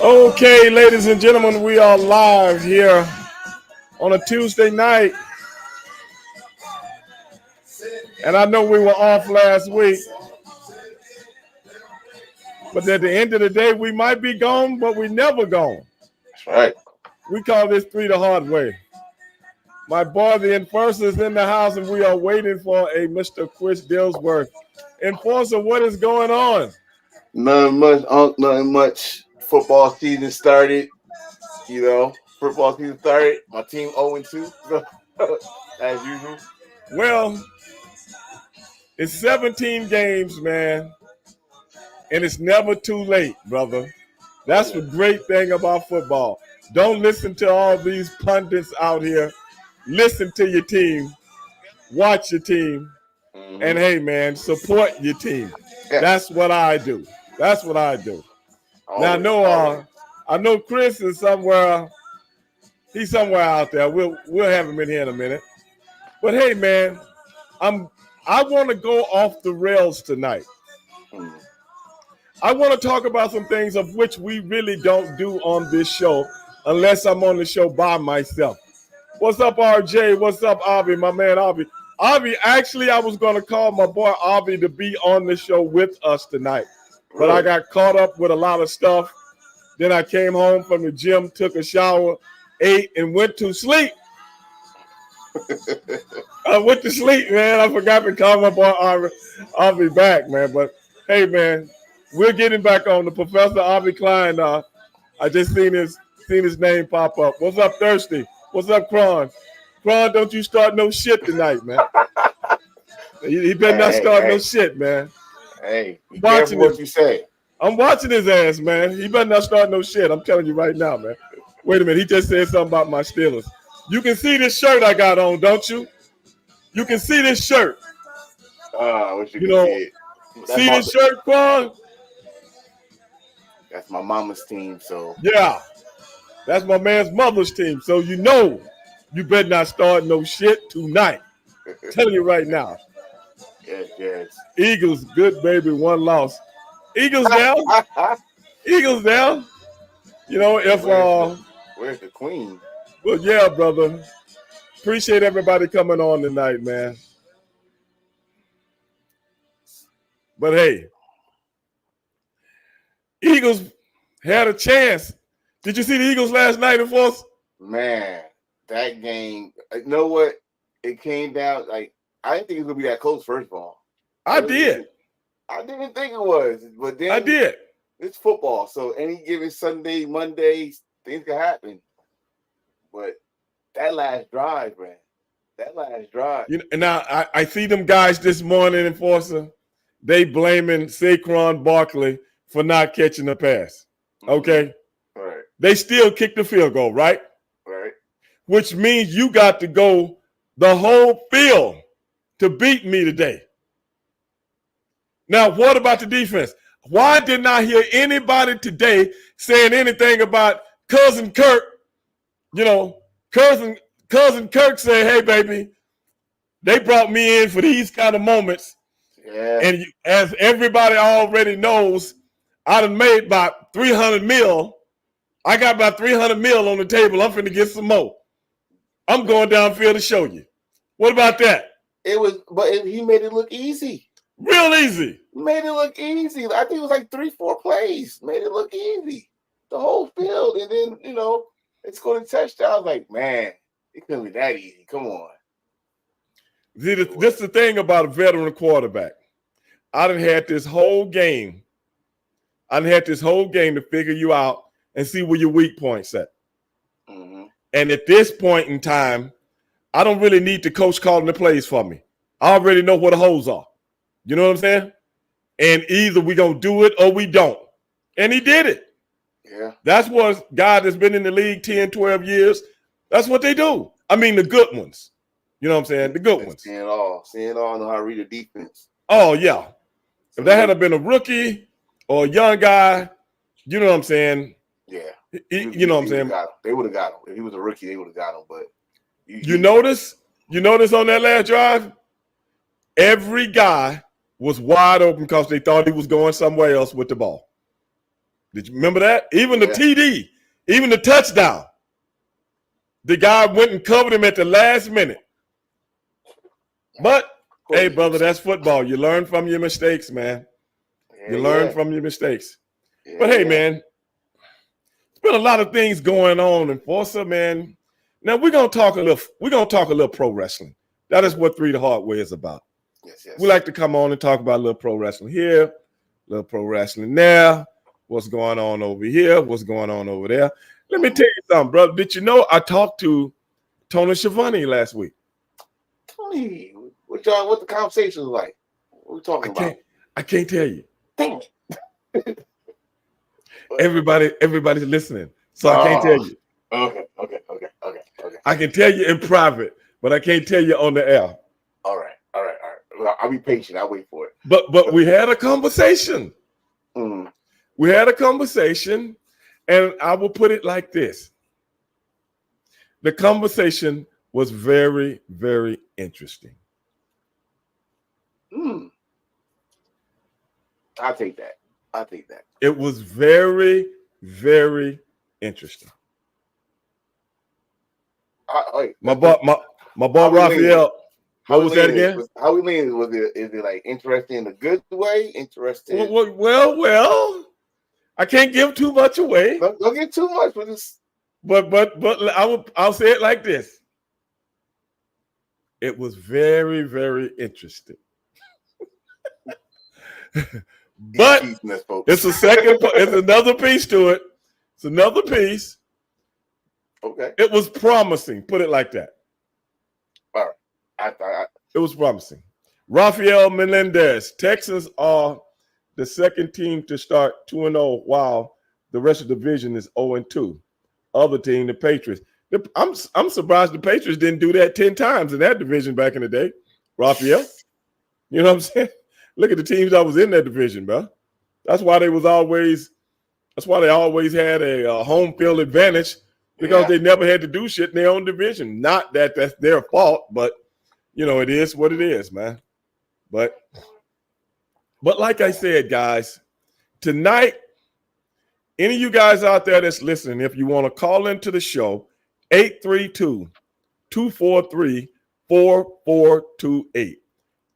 Okay, ladies and gentlemen, we are live here on a Tuesday night. And I know we were off last week, but at the end of the day, we might be gone, but we never gone. That's right. We call this Three the Hard Way. My boy, the Enforcer, is in the house, and we are waiting for a Mr. Chris Dillsworth. Enforcer, what is going on? Nothing much. Nothing much. Football season started. Football season started. My team 0-2, as usual. Well, it's 17 games, man, and it's never too late, brother. That's the great thing about football. Don't listen to all these pundits out here. Listen to your team. Watch your team. Mm-hmm. And, hey, man, support your team. Yeah. That's what I do. That's what I do. Always, now, I know Chris is somewhere. He's somewhere out there. We'll have him in here in a minute. But, hey, man, I want to go off the rails tonight. Mm-hmm. I want to talk about some things of which we really don't do on this show unless I'm on the show by myself. What's up, RJ? What's up, Avi, my man, Avi? Avi, actually, I was going to call my boy Avi to be on the show with us tonight, but I got caught up with a lot of stuff. Then I came home from the gym, took a shower, ate, and went to sleep. I went to sleep, man. I forgot to call my boy Avi. I'll be back, man. But, hey, man, we're getting back on the Professor Avi Klein. I just seen his name pop up. What's up, Thirsty? What's up, Kron? Kron, don't you start no shit tonight, man. He better not start no shit, man. Hey, be careful what you say. I'm watching his ass, man. He better not start no shit. I'm telling you right now, man. Wait a minute. He just said something about my Steelers. You can see this shirt I got on, don't you? You can see this shirt. I wish you could see it. See this shirt, Kron? That's my mama's team, so. Yeah. That's my man's mother's team. So you know you better not start no shit tonight. I'm telling you right now. Yes. Eagles, good baby, one loss. Eagles down. Eagles down. You know, where's the queen? Well, yeah, brother. Appreciate everybody coming on tonight, man. But hey, Eagles had a chance. Did you see the Eagles last night in Force? Man, that game, you know what? It came down, like, I didn't think it was going to be that close, first of all. I didn't think it was, but then I did. It's football, so any given Sunday, Monday, things can happen. But that last drive, man, Now, I see them guys this morning, Enforcer. They blaming Saquon Barkley for not catching the pass. Okay? Right. They still kick the field goal, right? Right. Which means you got to go the whole field to beat me today. Now, what about the defense? Why didn't I hear anybody today saying anything about Cousin Kirk? You know, Cousin Kirk said, hey, baby, they brought me in for these kind of moments. Yeah. And as everybody already knows, I done made about 300 mil. I got about 300 mil on the table. I'm finna get some more. I'm going downfield to show you. What about that? He made it look easy. Real easy. Made it look easy. I think it was like 3-4 plays. Made it look easy. The whole field. And then, it's going to touchdown. I was like, man, it couldn't be that easy. Come on. See, this is the thing about a veteran quarterback. I done had this whole game. To figure you out and see where your weak points at. Mm-hmm. And at this point in time, I don't really need the coach calling the plays for me. I already know where the holes are. You know what I'm saying? And either we going to do it or we don't. And he did it. Yeah. That's what guy that's been in the league 10, 12 years, that's what they do. I mean, the good ones. You know what I'm saying? The good ones. Seeing it all, know how to read a defense. Oh, yeah. If that had been a rookie or a young guy, you know what I'm saying? Yeah. You know what I'm saying? They would have got him. If he was a rookie, they would have got him. But you notice on that last drive, every guy was wide open because they thought he was going somewhere else with the ball. Did you remember that? Even the Yeah. TD, even the touchdown. The guy went and covered him at the last minute. But, hey, brother, that's football. You learn from your mistakes, man. You learn from your mistakes. But, hey, man, there's been a lot of things going on in Forza, man. Now, we're going to talk a little pro wrestling. That is what 3 the Hard Way is about. Yes, yes. We like to come on and talk about a little pro wrestling here, a little pro wrestling there. What's going on over here? What's going on over there? Let me tell you something, brother. Did you know I talked to Tony Schiavone last week? Tony, what the conversation was like? What we talking about? I can't tell you. Damn it. Everybody's listening, so I can't tell you. Okay. I can tell you in private, but I can't tell you on the air. All right. Well, I'll be patient. I'll wait for it. But we had a conversation. Mm. We had a conversation, and I will put it like this. The conversation was very, very interesting. I'll take that. It was very, very interesting. My boy Raphael. What was that again? How we leaning? Is it like interesting in a good way? Interesting. Well. I can't give too much away. Don't get too much, but it's. But I'll say it like this. It was very, very interesting. But it's another piece to it. It's another piece. Okay. It was promising. Put it like that. All right. It was promising. Rafael Menendez. Texans are the second team to start 2-0, while the rest of the division is 0-2. Other team, the Patriots. I'm surprised the Patriots didn't do that 10 times in that division back in the day. Rafael, you know what I'm saying? Look at the teams that was in that division, bro. That's why they always had a home field advantage, because they never had to do shit in their own division. Not that that's their fault, but it is what it is, man. But like I said, guys, tonight, any of you guys out there that's listening, if you want to call into the show, 832-243-4428.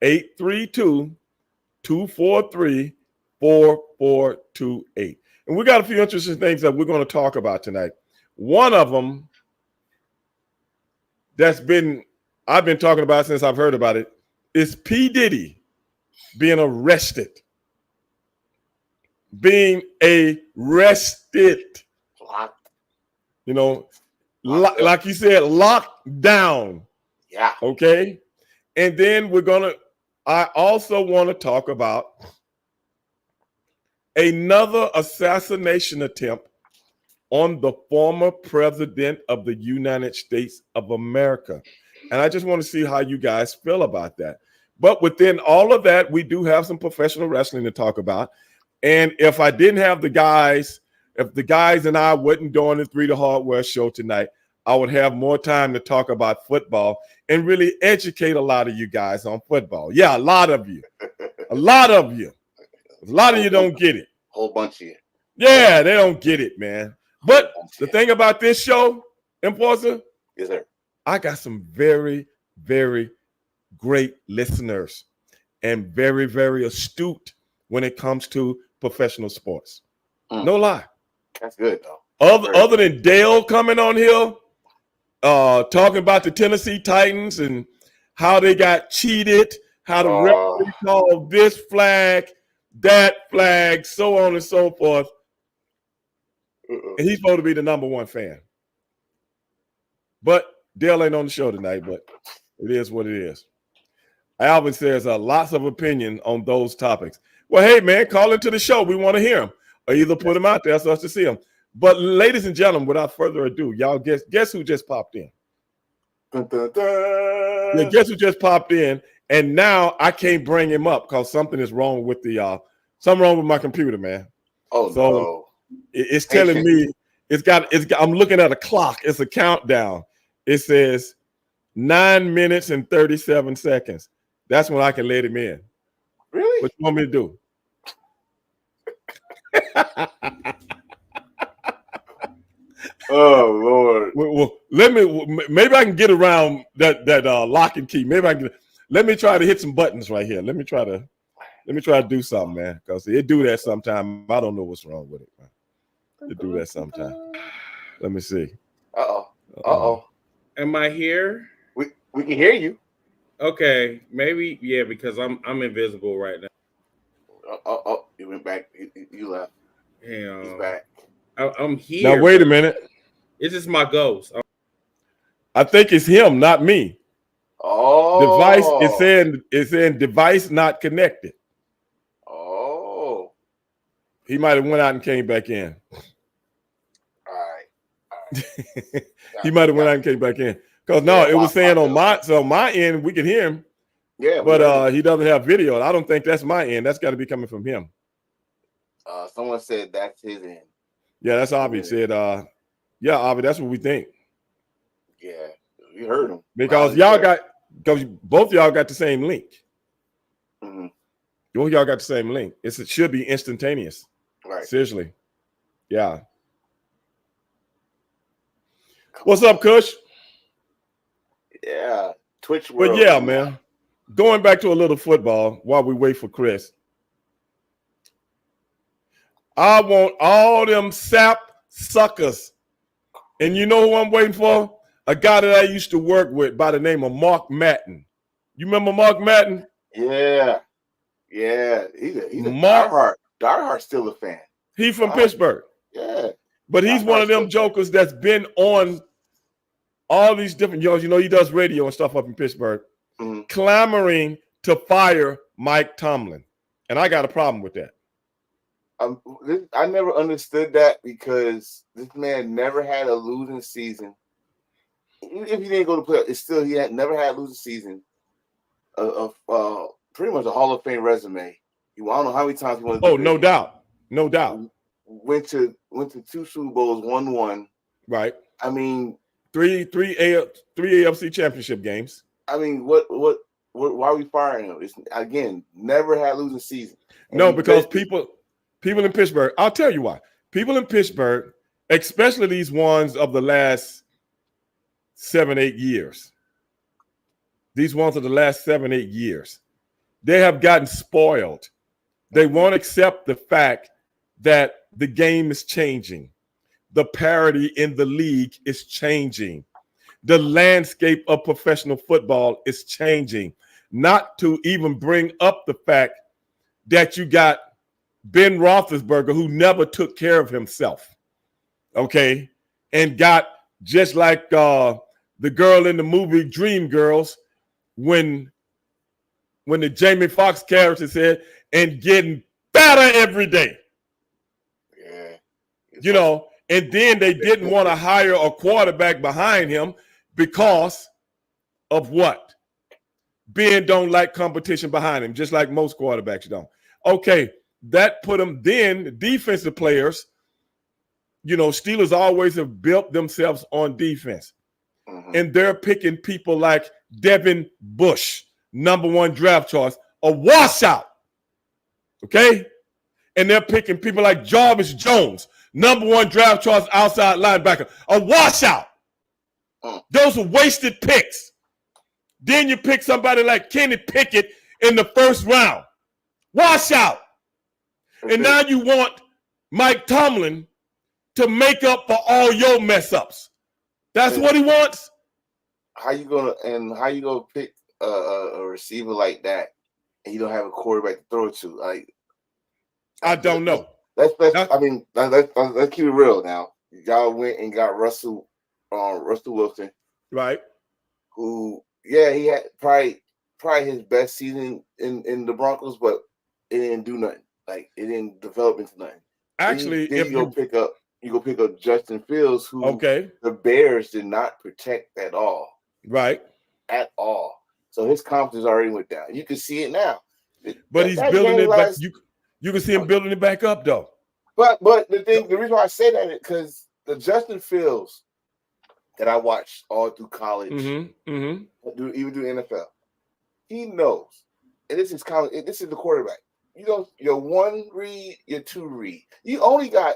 832-243-4428. And we got a few interesting things that we're going to talk about tonight. One of them I've been talking about since I've heard about it is P. Diddy being arrested. Like you said, locked down. Yeah. Okay. And then I also want to talk about another assassination attempt on the former president of the United States of America. And I just want to see how you guys feel about that. But within all of that, we do have some professional wrestling to talk about. And if I didn't have the guys, if the guys and I wasn't doing the 3 the Hard Way show tonight, I would have more time to talk about football and really educate a lot of you guys on football. Yeah, a lot of you. A lot of you don't get it. Whole bunch of you. Yeah, they don't get it, man. But the thing about this show, Enforcer, yes, sir, I got some very, very great listeners and very, very astute when it comes to professional sports. No lie. That's good, though. Other than Dale coming on here, talking about the Tennessee Titans and how they got cheated, how the referee called this flag, that flag, so on and so forth. And he's supposed to be the number one fan. But Dale ain't on the show tonight, but it is what it is. Alvin says lots of opinion on those topics. Well, hey, man, call into the show. We want to hear them, or either put them out there so us to see them. But ladies and gentlemen, without further ado, y'all guess who just popped in? Dun, dun, dun. Yeah, guess who just popped in? And now I can't bring him up because something is wrong with something wrong with my computer, man. Oh, so no. It's telling me I'm looking at a clock. It's a countdown. It says 9 minutes and 37 seconds. That's when I can let him in. Really? What you want me to do? maybe I can get around that lock and key. Maybe I can. Let me try to hit some buttons right here. Let me try to do something, man, because it do that sometime. I don't know what's wrong with it, man. It do that sometime. Let me see. Uh-oh. Am I here? We can hear you. Okay, maybe because I'm invisible right now. You went back. You left. Yeah, He's back. I'm here. Now wait a minute. It's just my ghost. I think it's him, not me. Oh, device. It's saying device not connected. Oh, he might have went out and came back in. All right. He might have went out and came back in. Because it was saying on my end we can hear him. Yeah, but he doesn't have video. I don't think that's my end. That's got to be coming from him. Someone said that's his end. Yeah, that's Avi said. Yeah, Avi, that's what we think. Yeah, we heard him because both y'all got the same link. Mm-hmm. Both y'all got the same link. It should be instantaneous. Right. Seriously. Yeah. What's up, Kush? Yeah, Twitch world. But yeah, man. Going back to a little football while we wait for Chris. I want all them sap suckers. And you know who I'm waiting for? A guy that I used to work with by the name of Mark Madden. You remember Mark Madden? Yeah. He's a diehard still a fan. He's from Pittsburgh. Yeah. But he's one of them jokers that's been on all these different shows. You know, he does radio and stuff up in Pittsburgh, clamoring to fire Mike Tomlin. And I got a problem with that. I never understood that because this man never had a losing season. Even if he didn't go to playoffs, he had never had a losing season. Of pretty much a Hall of Fame resume. I don't know how many times he won. Oh, no doubt. Went to 2 Super Bowls, won 1. Right. I mean, three AFC championship games. I mean, why are we firing him? It's, again, never had a losing season. No, because people in Pittsburgh, I'll tell you why. People in Pittsburgh, especially these ones of the last 7-8 years. These ones of the last 7-8 years. They have gotten spoiled. They won't accept the fact that the game is changing. The parity in the league is changing. The landscape of professional football is changing. Not to even bring up the fact that you got Ben Roethlisberger, who never took care of himself, okay, and got just like the girl in the movie Dreamgirls when the Jamie Foxx character said, and getting better every day. Yeah. You know, and then they didn't want to hire a quarterback behind him because of what? Ben don't like competition behind him, just like most quarterbacks don't. Okay, that put them then, defensive players, you know, Steelers always have built themselves on defense. Mm-hmm. And they're picking people like Devin Bush, #1 draft choice, a washout. Okay? And they're picking people like Jarvis Jones, #1 draft choice outside linebacker, a washout. Those are wasted picks. Then you pick somebody like Kenny Pickett in the first round. Washout. And now you want Mike Tomlin to make up for all your mess ups. That's what he wants. How you gonna pick a receiver like that and you don't have a quarterback to throw it to? Like, I don't know. Let's keep it real now. Y'all went and got Russell Wilson, right? Who, yeah, he had probably his best season in the Broncos, but it didn't do nothing. Like, it didn't develop into nothing. Actually, then you go pick up Justin Fields, who the Bears did not protect at all. Right. At all. So his confidence already went down. You can see it now. But he's building it back. You can see him building it back up, though. But the reason why I say that is because the Justin Fields that I watched all through college, even through NFL, he knows, and this is college. This is the quarterback. You know, your 1 read, your 2 read. You only got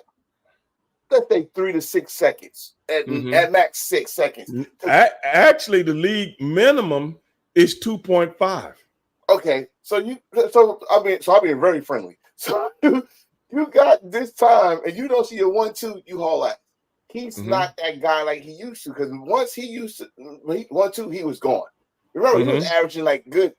let's say 3 to 6 seconds at max 6 seconds. Actually, the league minimum is 2.5. Okay, so I'm being very friendly. So you got this time, and you don't see a 1-2, you haul out. He's not that guy like he used to, because once he used to 1-2, he was gone. Remember, he was averaging like good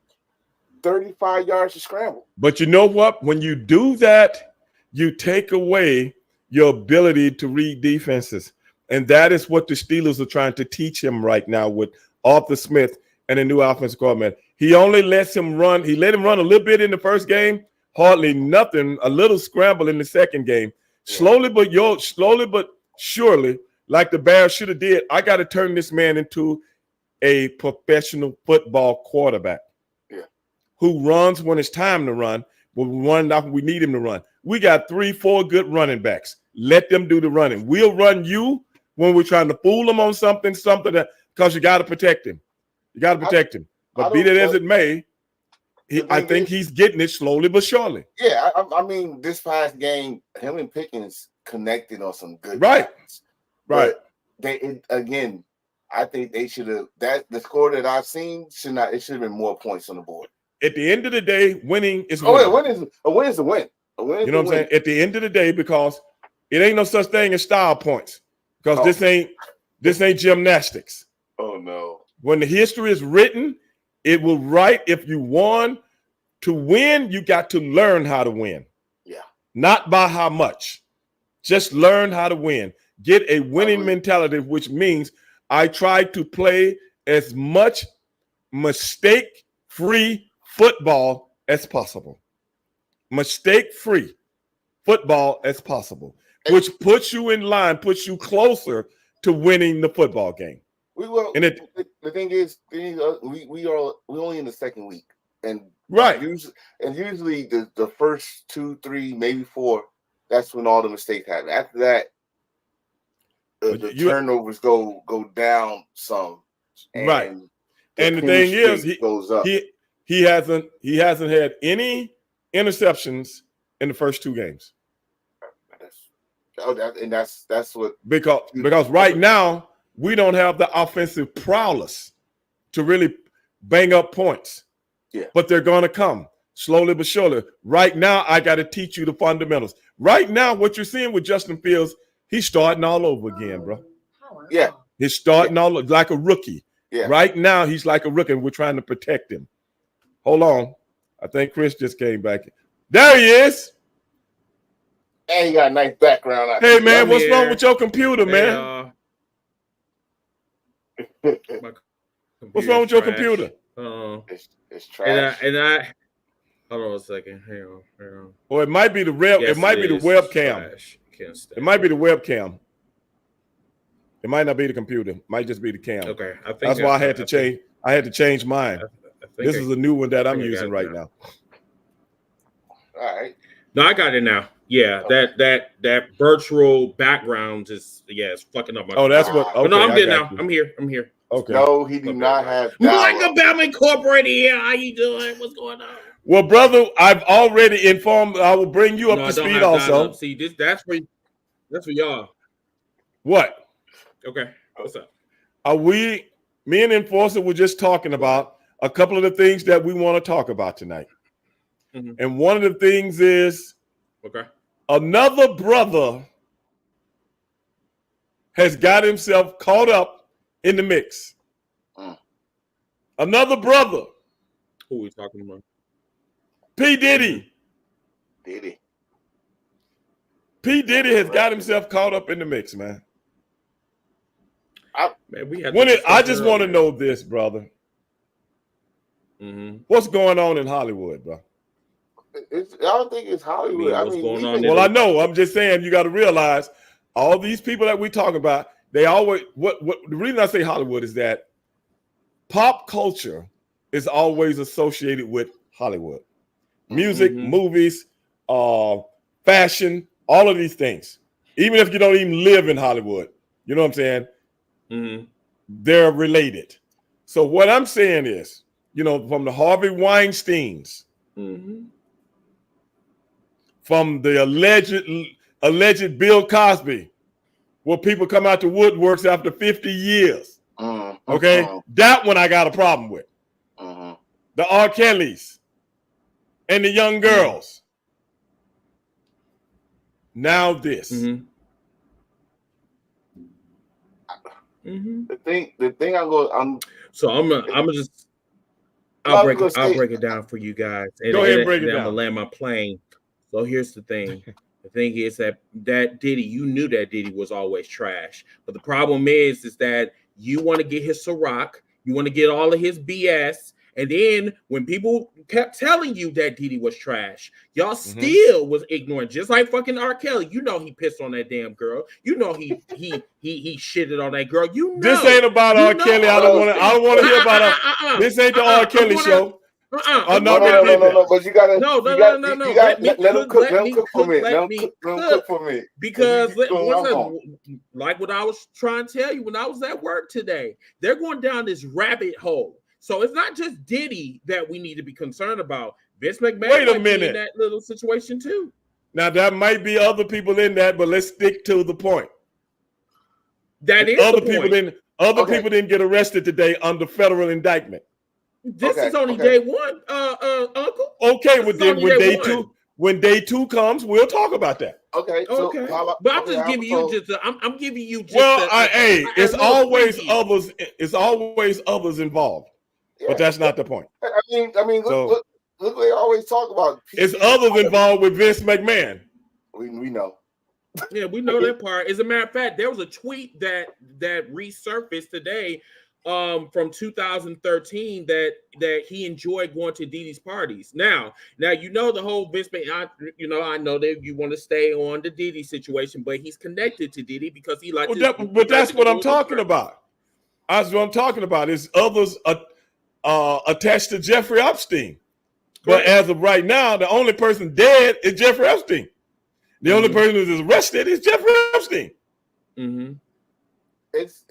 35 yards to scramble. But you know what? When you do that, you take away your ability to read defenses. And that is what the Steelers are trying to teach him right now with Arthur Smith and the new offensive coordinator. He only lets him run. He let him run a little bit in the first game, hardly nothing, a little scramble in the second game. Yeah. Slowly but surely, like the Bears should have did, I got to turn this man into a professional football quarterback who runs when it's time to run, but we need him to run. We got 3-4 good running backs. Let them do the running. We'll run you when we're trying to fool them on something that, because you got to protect him. You got to protect him. But be that as it may, I think he's getting it slowly but surely. Yeah, I mean, this past game, him and Pickens connected on some good games. Right. Again, I think they should have the score that I've seen should have been more points on the board. At the end of the day, winning is winning. A win is a win. You know what I'm saying? At the end of the day, because it ain't no such thing as style points. Because this ain't gymnastics. Oh no. When the history is written, it will write if you won. To win, you got to learn how to win. Yeah. Not by how much. Just learn how to win. Get a winning mentality, which means I try to play as much mistake-free football as possible. Mistake-free football as possible, which puts you in line, puts you closer to winning the football game. The thing is, we're only in the second week, and usually the first 2, 3, maybe 4, that's when all the mistakes happen. After that, the turnovers go down some, and the thing is, goes up. He hasn't had any interceptions in the first 2 games. That's what because right now we don't have the offensive prowess to really bang up points. Yeah, but they're going to come slowly but surely. Right now, I got to teach you the fundamentals. Right now, what you're seeing with Justin Fields, he's starting all over again, bro. Yeah, he's starting all like a rookie. Yeah, right now he's like a rookie, and we're trying to protect him. Hold on, I think Chris just came back. There he is. And he got a nice background. Hey man, what's wrong with your computer, man? What's wrong with your computer? It's trash. And I hold on a second. Hang on. Well, it might be the it might be the webcam. It might be the webcam. It might not be the computer. It might just be the cam. Okay, I think that's why I had to change. I had to change mine. This is a new one that I'm using right now. All right. No, I got it now. Yeah, okay. that virtual background is it's fucking up my. Oh, that's what. Okay, no, I'm good now. I'm here. Okay. No, he do not have. Mike Alabama Incorporated here. How you doing? What's going on? Well, brother, I've already informed. I will bring you up to speed also. See, that's for y'all. What? Okay. What's up? Me and Enforcer were just talking about a couple of the things that we want to talk about tonight. Mm-hmm. And one of the things is another brother has got himself caught up in the mix. Another brother. Who are we talking about? P. Diddy. Diddy. P. Diddy has got himself caught up in the mix, man. I just want to know this, brother. Mm-hmm. What's going on in Hollywood, bro? I don't think it's Hollywood. I know. I'm just saying you got to realize all these people that we talk about, they always what the reason I say Hollywood is that pop culture is always associated with Hollywood. Music, movies, fashion, all of these things. Even if you don't even live in Hollywood, you know what I'm saying? Mm-hmm. They're related. So what I'm saying is, from the Harvey Weinsteins, from the alleged Bill Cosby, where people come out to woodworks after 50 years. Mm-hmm. Okay, that one I got a problem with. Mm-hmm. The R. Kellys and the young girls. Now this. Mm-hmm. Mm-hmm. The thing I'm So I'm gonna just I'll break it down for you guys. And, Go ahead and break it I'm down. gonna land my plane. So here's the thing. The thing is that Diddy, you knew that Diddy was always trash. But the problem is that you want to get his Ciroc, you want to get all of his BS. And then when people kept telling you that Diddy was trash, y'all still was ignorant, just like fucking R. Kelly. You know he pissed on that damn girl. You know he shitted on that girl. You know this ain't about R. Kelly. I don't want to hear about it. This ain't the R. Kelly show. No. But you gotta let him cook for me. Let him cook for me. Because like what I was trying to tell you when I was at work today, they're going down this rabbit hole. So it's not just Diddy that we need to be concerned about. Vince McMahon Wait a might minute. be in that little situation too. Now there might be other people in that, but let's stick to the point. That is other the people point. People didn't get arrested today under federal indictment. This is only day one, Uncle. Okay, when day two comes, we'll talk about that. Okay. Okay. But I'm just giving you I'm giving you just it's always others. It's always others involved. Yeah. But that's not the point. I mean, look what they always talk about. It's others involved with Vince McMahon. We know. Yeah, we know that part. As a matter of fact, there was a tweet that resurfaced today from 2013 that he enjoyed going to Diddy's parties. Now you know the whole Vince McMahon. I know that you want to stay on the Diddy situation, but he's connected to Diddy because he likes. But that's what I'm talking about. That's what I'm talking about. Is others attached to Jeffrey Epstein. But as of right now, the only person dead is Jeffrey Epstein. The only person who's arrested is Jeffrey Epstein. Mm-hmm. It's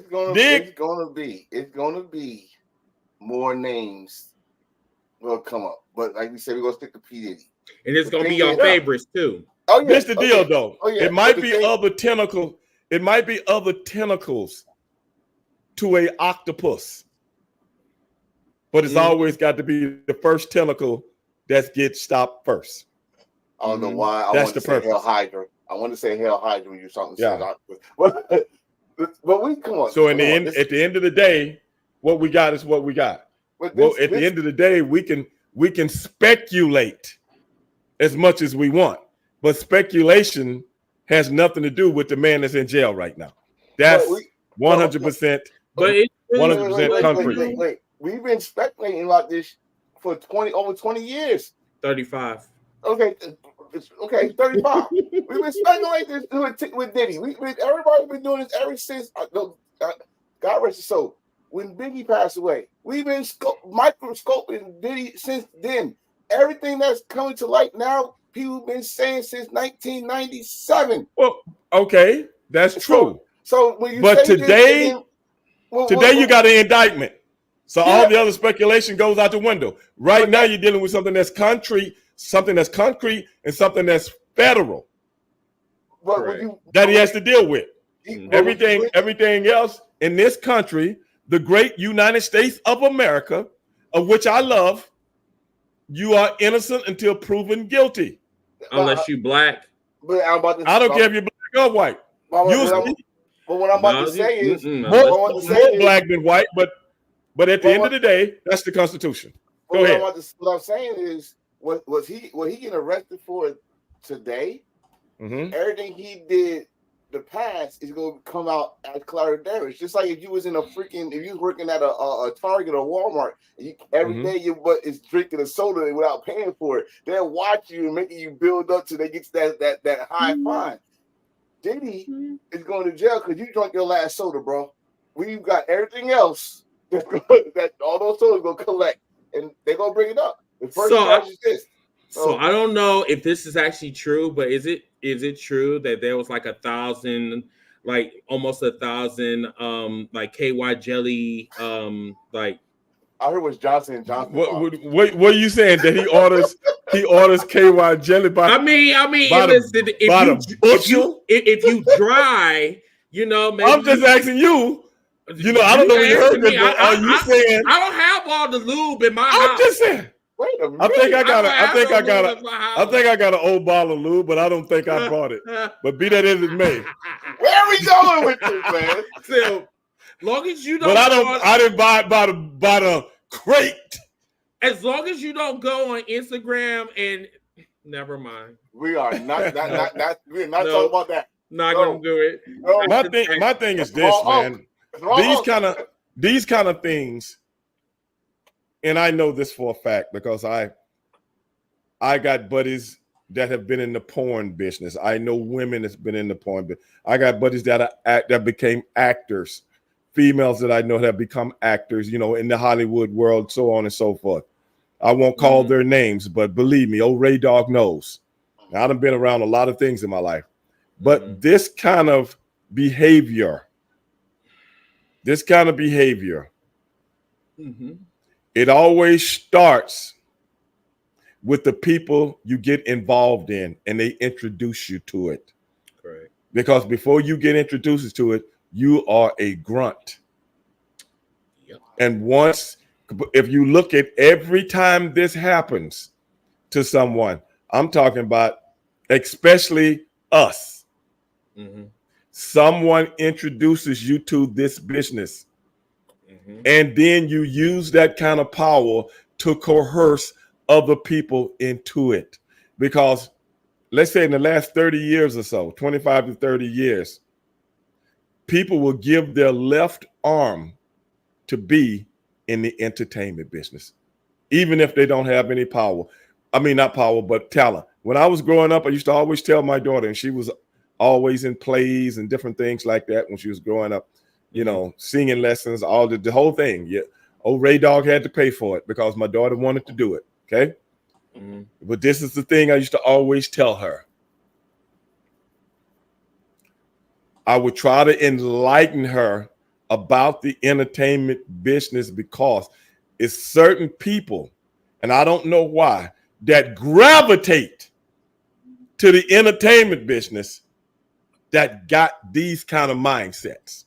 gonna be more names will come up. But like we said, we're gonna stick to P. Diddy. And it's gonna be your favorites too. Oh yeah. That's the deal though. Oh, yeah. It might be other tentacles. It might be other tentacles to a octopus. But it's always got to be the first tentacle that gets stopped first. I don't know why. I want to say Hail Hydra. I want to say Hail Hydra when you're talking. Yeah. But we come on. So at the end of the day, what we got is what we got. At the end of the day, we can speculate as much as we want, but speculation has nothing to do with the man that's in jail right now. That's 100%. But 100% concrete. Wait. We've been speculating about this for over 20 years. 35. Okay, 35. We've been speculating this with Diddy. Everybody's been doing this ever since. God rest his soul. When Biggie passed away, we've been microscoping Diddy since then. Everything that's coming to light now, people have been saying since 1997. Well, okay, that's true. So when you today you got an indictment. So all the other speculation goes out the window. Right now, you're dealing with something that's concrete, and something that's federal that he has to deal with. Everything else in this country, the great United States of America, of which I love, you are innocent until proven guilty. Unless you black. But I don't care if you're black or white. But what I'm about to say is more black than white, but at the end of the day, that's the Constitution. Go ahead. What I'm saying is, was he getting arrested for today? Mm-hmm. Everything he did the past is going to come out as collateral damage. Just like if you was working at a Target or Walmart, every day your butt is drinking a soda without paying for it. They'll watch you and making you build up till they get that high fine. Diddy is going to jail because you drank your last soda, bro. We've got everything else that all those sodas gonna collect, and they're gonna bring it up. The first charge is this. So I don't know if this is actually true, but is it true that there was like 1,000, like almost 1,000, like KY jelly, like I heard it was Johnson & Johnson. What are you saying? That he orders He orders KY jelly by. I mean, by the- listen, by the bushel? if you dry, you know, maybe I'm just asking you. You know, I don't know when you heard asking this, but are you saying? I don't have all the lube in my I'm house. just saying. Wait a minute. I think I got don't have no lube in my I house. think I got an old bottle of lube, but I don't think I brought it. But be that as it may. Where are we going with this, man? So, long as you don't, But I didn't buy it by the crate. as long as you don't go on Instagram and never mind. We are not we're not No. talking about that. Not No. gonna do it. No. My thing is this, man. It's wrong. These kind of things, and I know this for a fact because I got buddies that have been in the porn business. I know women that's been in the porn business. I got buddies that became actors, females that I know that have become actors, you know, in the Hollywood world, so on and so forth. I won't call their names, but believe me, old Ray Dog knows. Now, I've been around a lot of things in my life, but this kind of behavior, it always starts with the people you get involved in and they introduce you to it. Correct. Because before you get introduced to it, you are a grunt. Yep. And if you look at every time this happens to someone, I'm talking about especially us. Someone introduces you to this business, and then you use that kind of power to coerce other people into it. Because let's say in the last 30 years or so, 25 to 30 years, people will give their left arm to be in the entertainment business, even if they don't have any power. I mean, not power, but talent. When I was growing up, I used to always tell my daughter, and she was always in plays and different things like that when she was growing up, you know, singing lessons, all the whole thing. Yeah. Old Ray Dog had to pay for it because my daughter wanted to do it. Okay. But this is the thing I used to always tell her. I would try to enlighten her about the entertainment business because it's certain people, and I don't know why, that gravitate to the entertainment business that got these kind of mindsets.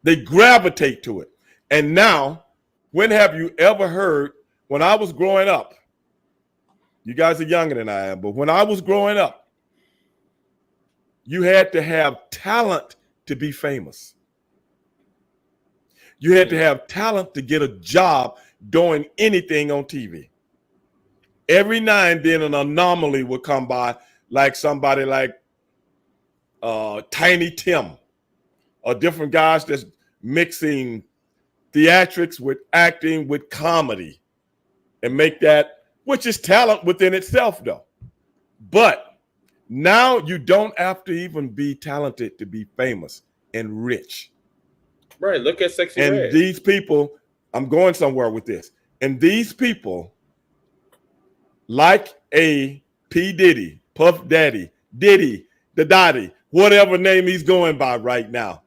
They gravitate to it. And now, when have you ever heard, when I was growing up, you guys are younger than I am, but when I was growing up, you had to have talent to be famous. You had to have talent to get a job doing anything on TV. Every now and then an anomaly would come by, like somebody like Tiny Tim, or different guys that's mixing theatrics with acting with comedy and make that, which is talent within itself though. But now you don't have to even be talented to be famous and rich. Right. Look at Sexy And Red. these people, I'm going somewhere with this. And these people, like a P. Diddy, Puff Daddy, Diddy, the Dottie, whatever name he's going by right now,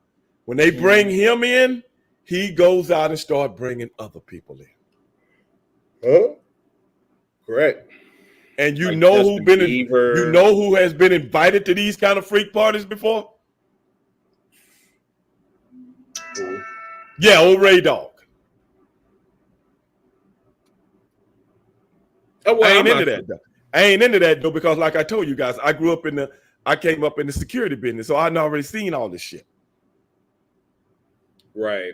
when they bring him in, he goes out and start bringing other people in. Huh? Correct. And you Like know Justin Bieber. you know who has been invited to these kind of freak parties before? Who? Yeah, old Ray Dog. Oh, well, I ain't I'm into not- that though. I ain't into that though, because like I told you guys, I came up in the security business, so I'd already seen all this shit. Right.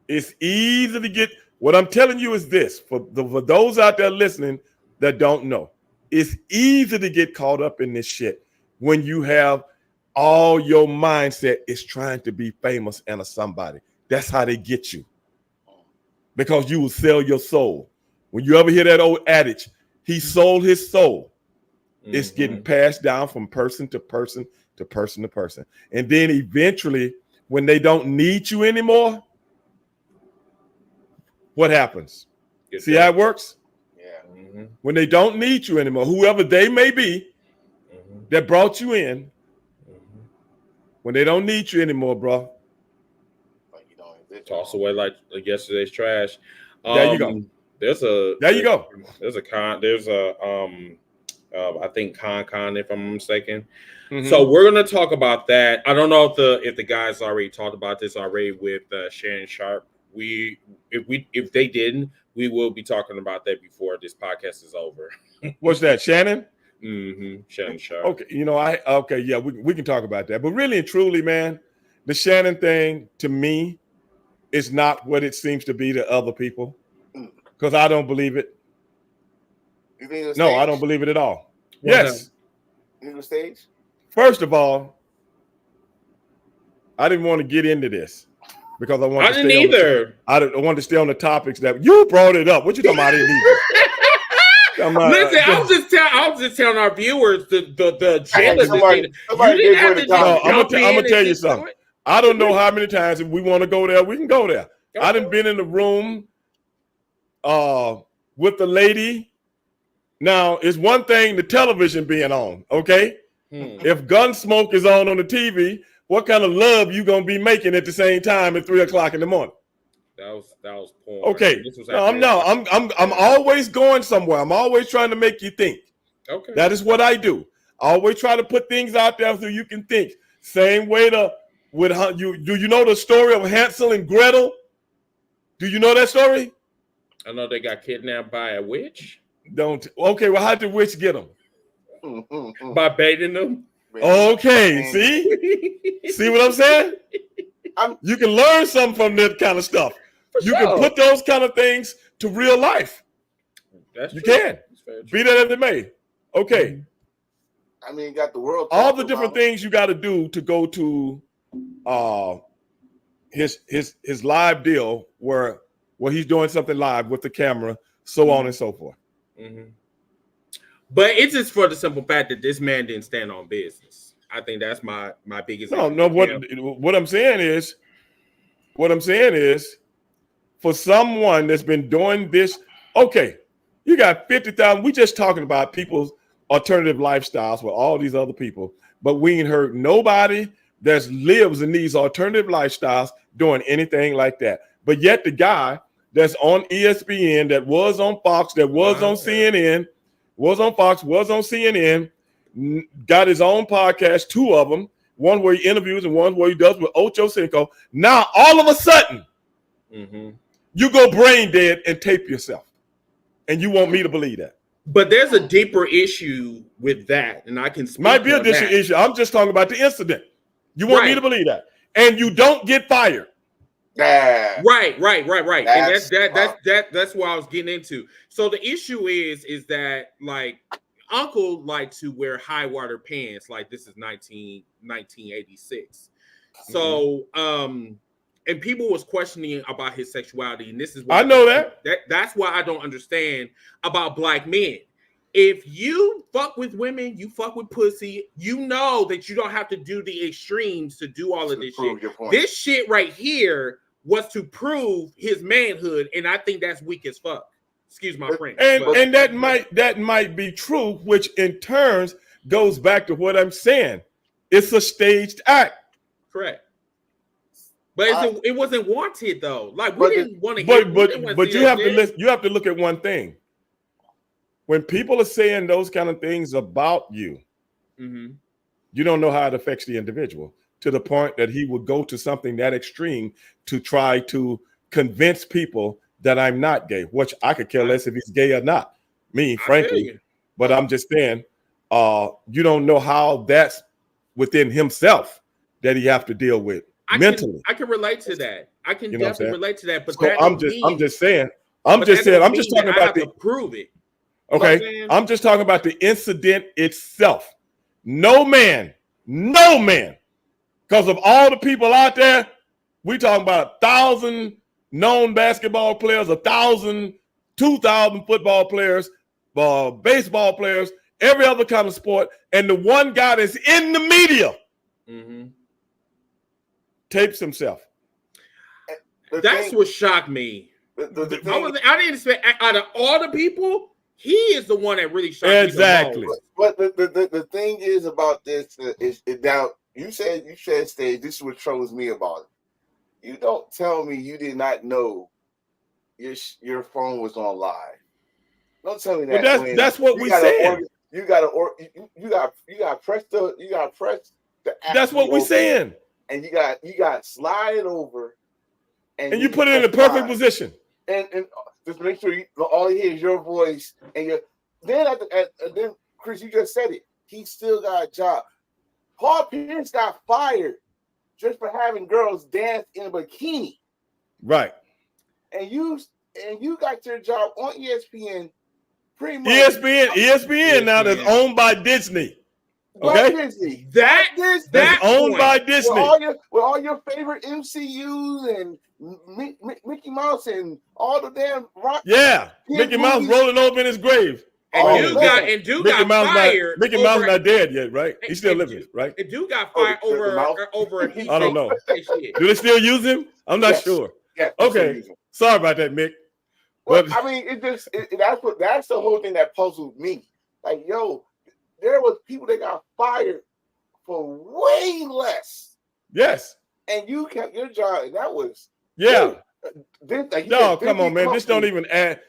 It's easy to get. What I'm telling you is this: for those out there listening that don't know, it's easy to get caught up in this shit when you have all your mindset is trying to be famous and a somebody. That's how they get you, because you will sell your soul. When you ever hear that old adage, he sold his soul. It's getting passed down from person to person to person to person. And then eventually, when they don't need you anymore, what happens? Get See that. how it works? Yeah. When they don't need you anymore, whoever they may be that brought you in, when they don't need you anymore, bro, Like you don't exist. Toss away like yesterday's trash. There you go. There you go. There's a I think Con, if I'm mistaken. Mhm. So we're gonna talk about that. I don't know if the guys already talked about this already with Shannon Sharp. If they didn't, we will be talking about that before this podcast is over. What's that, Shannon? Shannon Sharp. Okay, yeah, we can talk about that. But really and truly, man, the Shannon thing to me is not what it seems to be to other people, because I don't believe it. You think it was No, staged? I don't believe it at all. Why Yes. You think it was staged? First of all, I didn't want to get into this because I wanted to didn't either. I wanted to stay on the topics that you brought it up. What you talking about? I didn't either. Listen, I was just telling our viewers the agenda. Somebody You didn't have to No, I'm jump gonna in tell and you just do something. it. I don't know how many times if we want to go there, we can go there. I done been in the room with the lady. Now, it's one thing the television being on, okay? If Gunsmoke is on the TV, what kind of love you gonna be making at the same time at 3:00 in the morning? That was porn. Okay. This was I'm always going somewhere. I'm always trying to make you think. Okay. That is what I do. I always try to put things out there so you can think. Same way do you know the story of Hansel and Gretel? Do you know that story? I know they got kidnapped by a witch. Okay, well, how did the witch get them? By baiting them. Okay, see what I'm saying? You can learn something from that kind of stuff. You can put those kind of things to real life. You can. Be that as it may. Okay. I mean, got the world. All the different things you got to do to go to his live deal where he's doing something live with the camera, so on and so forth. But it's just for the simple fact that this man didn't stand on business. I think that's my biggest. No. What I'm saying is, for someone that's been doing this, okay, you got 50,000. We just talking about people's alternative lifestyles with all these other people, but we ain't heard nobody that lives in these alternative lifestyles doing anything like that. But yet the guy that's on ESPN, that was on Fox, that was on CNN, was on Fox, was on CNN, got his own podcast, 2 of them, one where he interviews and one where he does with Ocho Cinco. Now, all of a sudden, you go brain dead and tape yourself. And you want me to believe that. But there's a deeper issue with that, and I can speak might be a on different that. issue. I'm just talking about the incident. You want me to believe that, and you don't get fired. Yeah. Right. And that's what I was getting into. So the issue is that like Uncle liked to wear high water pants, like this is 1986. So and people was questioning about his sexuality, and this is what I know that's why I don't understand about black men. If you fuck with women, you fuck with pussy, you know that you don't have to do the extremes to do all of this shit. This shit right here was to prove his manhood, and I think that's weak as fuck. Excuse my French. And that might be true, which in turn goes back to what I'm saying. It's a staged act. Correct. But it wasn't wanted though. Like we didn't want to hear. But you have to listen. You have to look at one thing. When people are saying those kind of things about you, you don't know how it affects the individual to the point that he would go to something that extreme to try to convince people that I'm not gay, which I could care less if he's gay or not. Me, frankly. But I'm just saying, you don't know how that's within himself that he have to deal with mentally. I can relate to that. I can definitely relate to that. But so I'm just saying. I'm just talking about to prove it. Okay, I'm just talking about the incident itself. No man, because of all the people out there, we talking about 1,000 known basketball players, 1,000, 2,000 football players, baseball players, every other kind of sport, and the one guy that's in the media tapes himself. That's what shocked me. I didn't expect out of all the people. He is the one that really shocked me the most. But the thing is about this is now you said stage. This is what troubles me about it. You don't tell me you did not know your phone was on live. Don't tell me that. But that's what we saying. You gotta press the app. That's what we saying. And you got slide it over, and you put it in the perfect position. And just make sure all you hear is your voice. And then Chris, you just said it. He still got a job. Paul Pierce got fired just for having girls dance in a bikini. Right. And you got your job on ESPN. Pretty much. ESPN now that's owned by Disney. Okay, Disney. That's owned by Disney. With all your favorite MCUs and Mickey Mouse and all the damn rock. Yeah, Mickey Mouse rolling over in his grave. And dude got fired. Mickey Mouse not dead yet, right? He's still living, right? And dude got fired over. I don't know. Do they still use him? I'm not sure. Yeah. Okay. Sorry about that, Mick. Well, I mean, that's the whole thing that puzzled me. Like, yo, there was people that got fired for way less. Yes. And you kept your job, and that was come on, man. This don't even add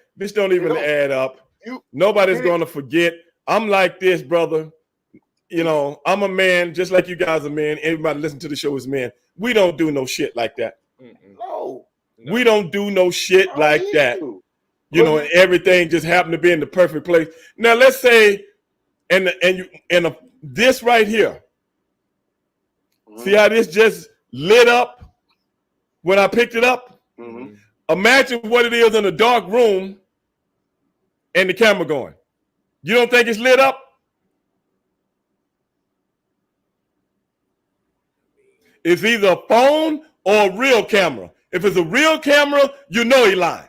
up. Nobody's gonna forget. I'm like this, brother. You know, I'm a man, just like you guys are men. Everybody listen to the show is men. We don't do no shit like that. No. We don't do no shit like that. You know, and everything just happened to be in the perfect place. Now let's say, this right here. See how this just lit up when I picked it up? Mm-hmm. Imagine what it is in a dark room and the camera going. You don't think it's lit up? It's either a phone or a real camera. If it's a real camera, you know he lying.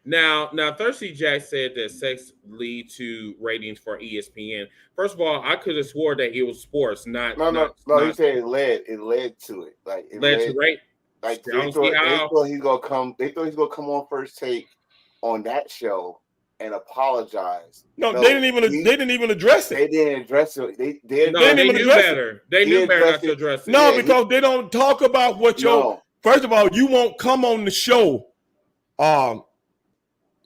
Now, Thirsty Jack said that sex lead to ratings for ESPN. First of all, I could have swore that it was sports, not. No. He said it led to it. Like it led to rate. Like they thought he's gonna come. They thought he's gonna come on First Take on that show and apologize. No, they didn't even address it. They didn't address it. They knew better. They knew better not to address it. No, because they don't talk about what your. First of all, you won't come on the show,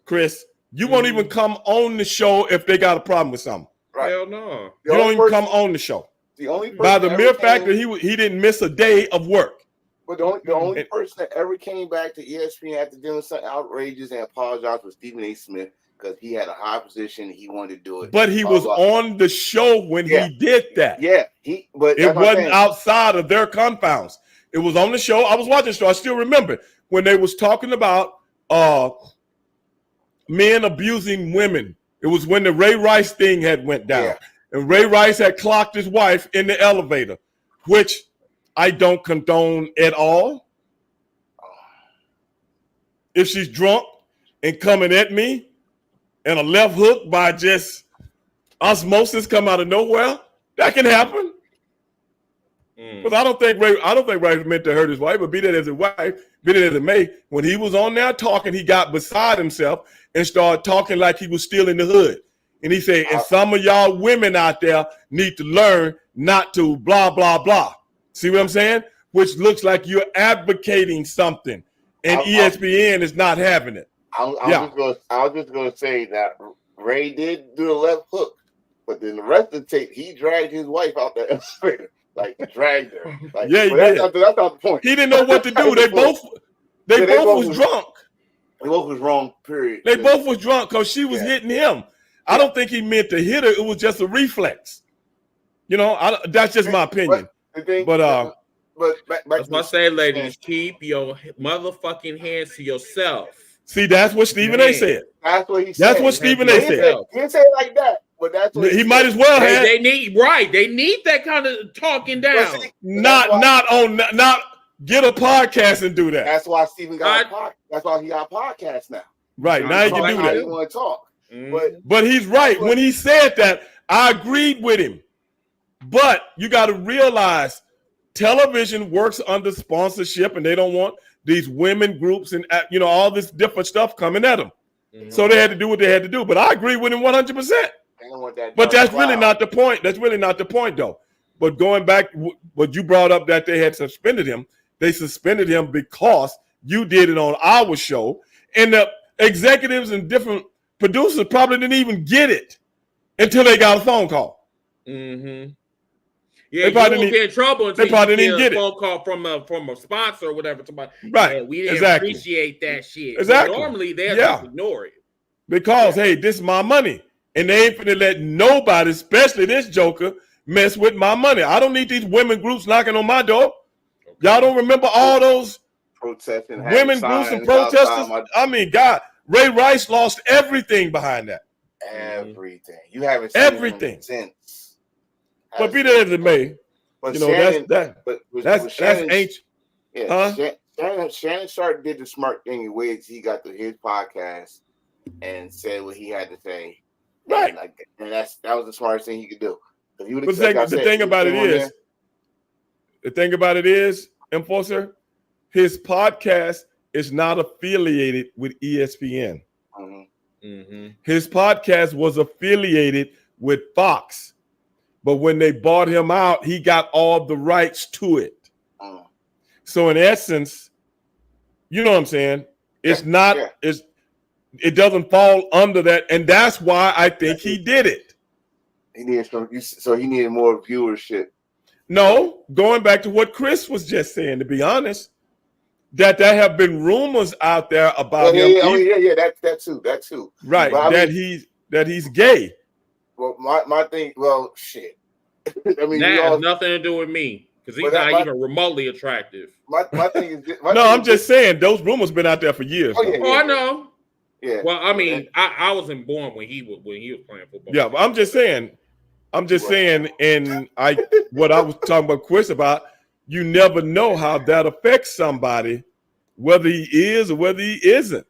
Chris. You won't even come on the show if they got a problem with something. Right. Hell no. You don't even come on the show. The only by the mere fact that he didn't miss a day of work. But the only person that ever came back to ESPN after doing something outrageous and apologized was Stephen A. Smith because he had a high position and he wanted to do it. But he was on the show when he did that. Yeah, but it wasn't outside of their confounds. It was on the show. I was watching the show. I still remember when they was talking about men abusing women. It was when the Ray Rice thing had went down. Yeah. And Ray Rice had clocked his wife in the elevator, which I don't condone at all. If she's drunk and coming at me and a left hook by just osmosis come out of nowhere, that can happen. But I don't think Ray meant to hurt his wife, but be that as it may, when he was on there talking, he got beside himself and started talking like he was still in the hood. And he said, and some of y'all women out there need to learn not to blah, blah, blah. See what I'm saying? Which looks like you're advocating something, and ESPN is not having it. I was just going to say that Ray did do the left hook, but then the rest of the tape, he dragged his wife out the elevator. Like dragged her. Like, yeah, he did. That's not the point. He didn't know what to do. They both was drunk. They both was wrong, period. They both was drunk because she was hitting him. I don't think he meant to hit her. It was just a reflex. You know, that's just my opinion. But that's what I say, ladies. Keep your motherfucking hands to yourself. See, that's what Stephen A. said. That's what he said. That's what Stephen A. said. He didn't say it like that, but that's what he might as well have. They need that kind of talking down. Not get a podcast and do that. That's why Stephen got a podcast. That's why he got a podcast now. Right now, he can do that. He want to talk. But he's right. When he said that, I agreed with him. But you got to realize television works under sponsorship, and they don't want these women groups and all this different stuff coming at them. Mm-hmm. So they had to do what they had to do. But I agree with him 100%. But that's really not the point. That's really not the point, though. But going back, what you brought up that they had suspended him, they suspended him because you did it on our show, and the executives and different producers probably didn't even get it until they got a phone call. Mm-hmm. They Yeah, you probably won't get in trouble until they probably you didn't get get a it. phone call from a sponsor or whatever. Somebody, Right. "Yeah, we didn't Exactly. appreciate that shit." Exactly. But normally they'll Yeah. just ignore it. Because, hey, this is my money. And they ain't finna let nobody, especially this joker, mess with my money. I don't need these women groups knocking on my door. Okay. Y'all don't remember all those Protesting, women groups and protesters? I mean, God, Ray Rice lost everything behind that. Everything. You haven't seen Everything. him since. But be that as it may, But you know, Shannon, that's Shannon, ancient. yeah, Huh? Shannon Sharp did the smart thing in ways he got to his podcast and said what he had to say. Right. And that was the smartest thing he could do. But the thing about it is, Enforcer, his podcast is not affiliated with ESPN. Mm-hmm. Mm-hmm. His podcast was affiliated with Fox. But when they bought him out, he got all the rights to it. Mm. So in essence, you know what I'm saying? It's it doesn't fall under that. And that's why I think he did it. He needed more viewership. No, going back to what Chris was just saying, to be honest, that there have been rumors out there about him. That too. Right. But that he's gay. Well, my thing, shit. I mean, that has nothing to do with me because he's not even remotely attractive. My thing is, I'm just saying those rumors been out there for years. I know. Yeah. Well, I mean, I wasn't born when he was playing football. Yeah, but I'm just saying, and what I was talking about Chris about, you never know how that affects somebody, whether he is or whether he isn't.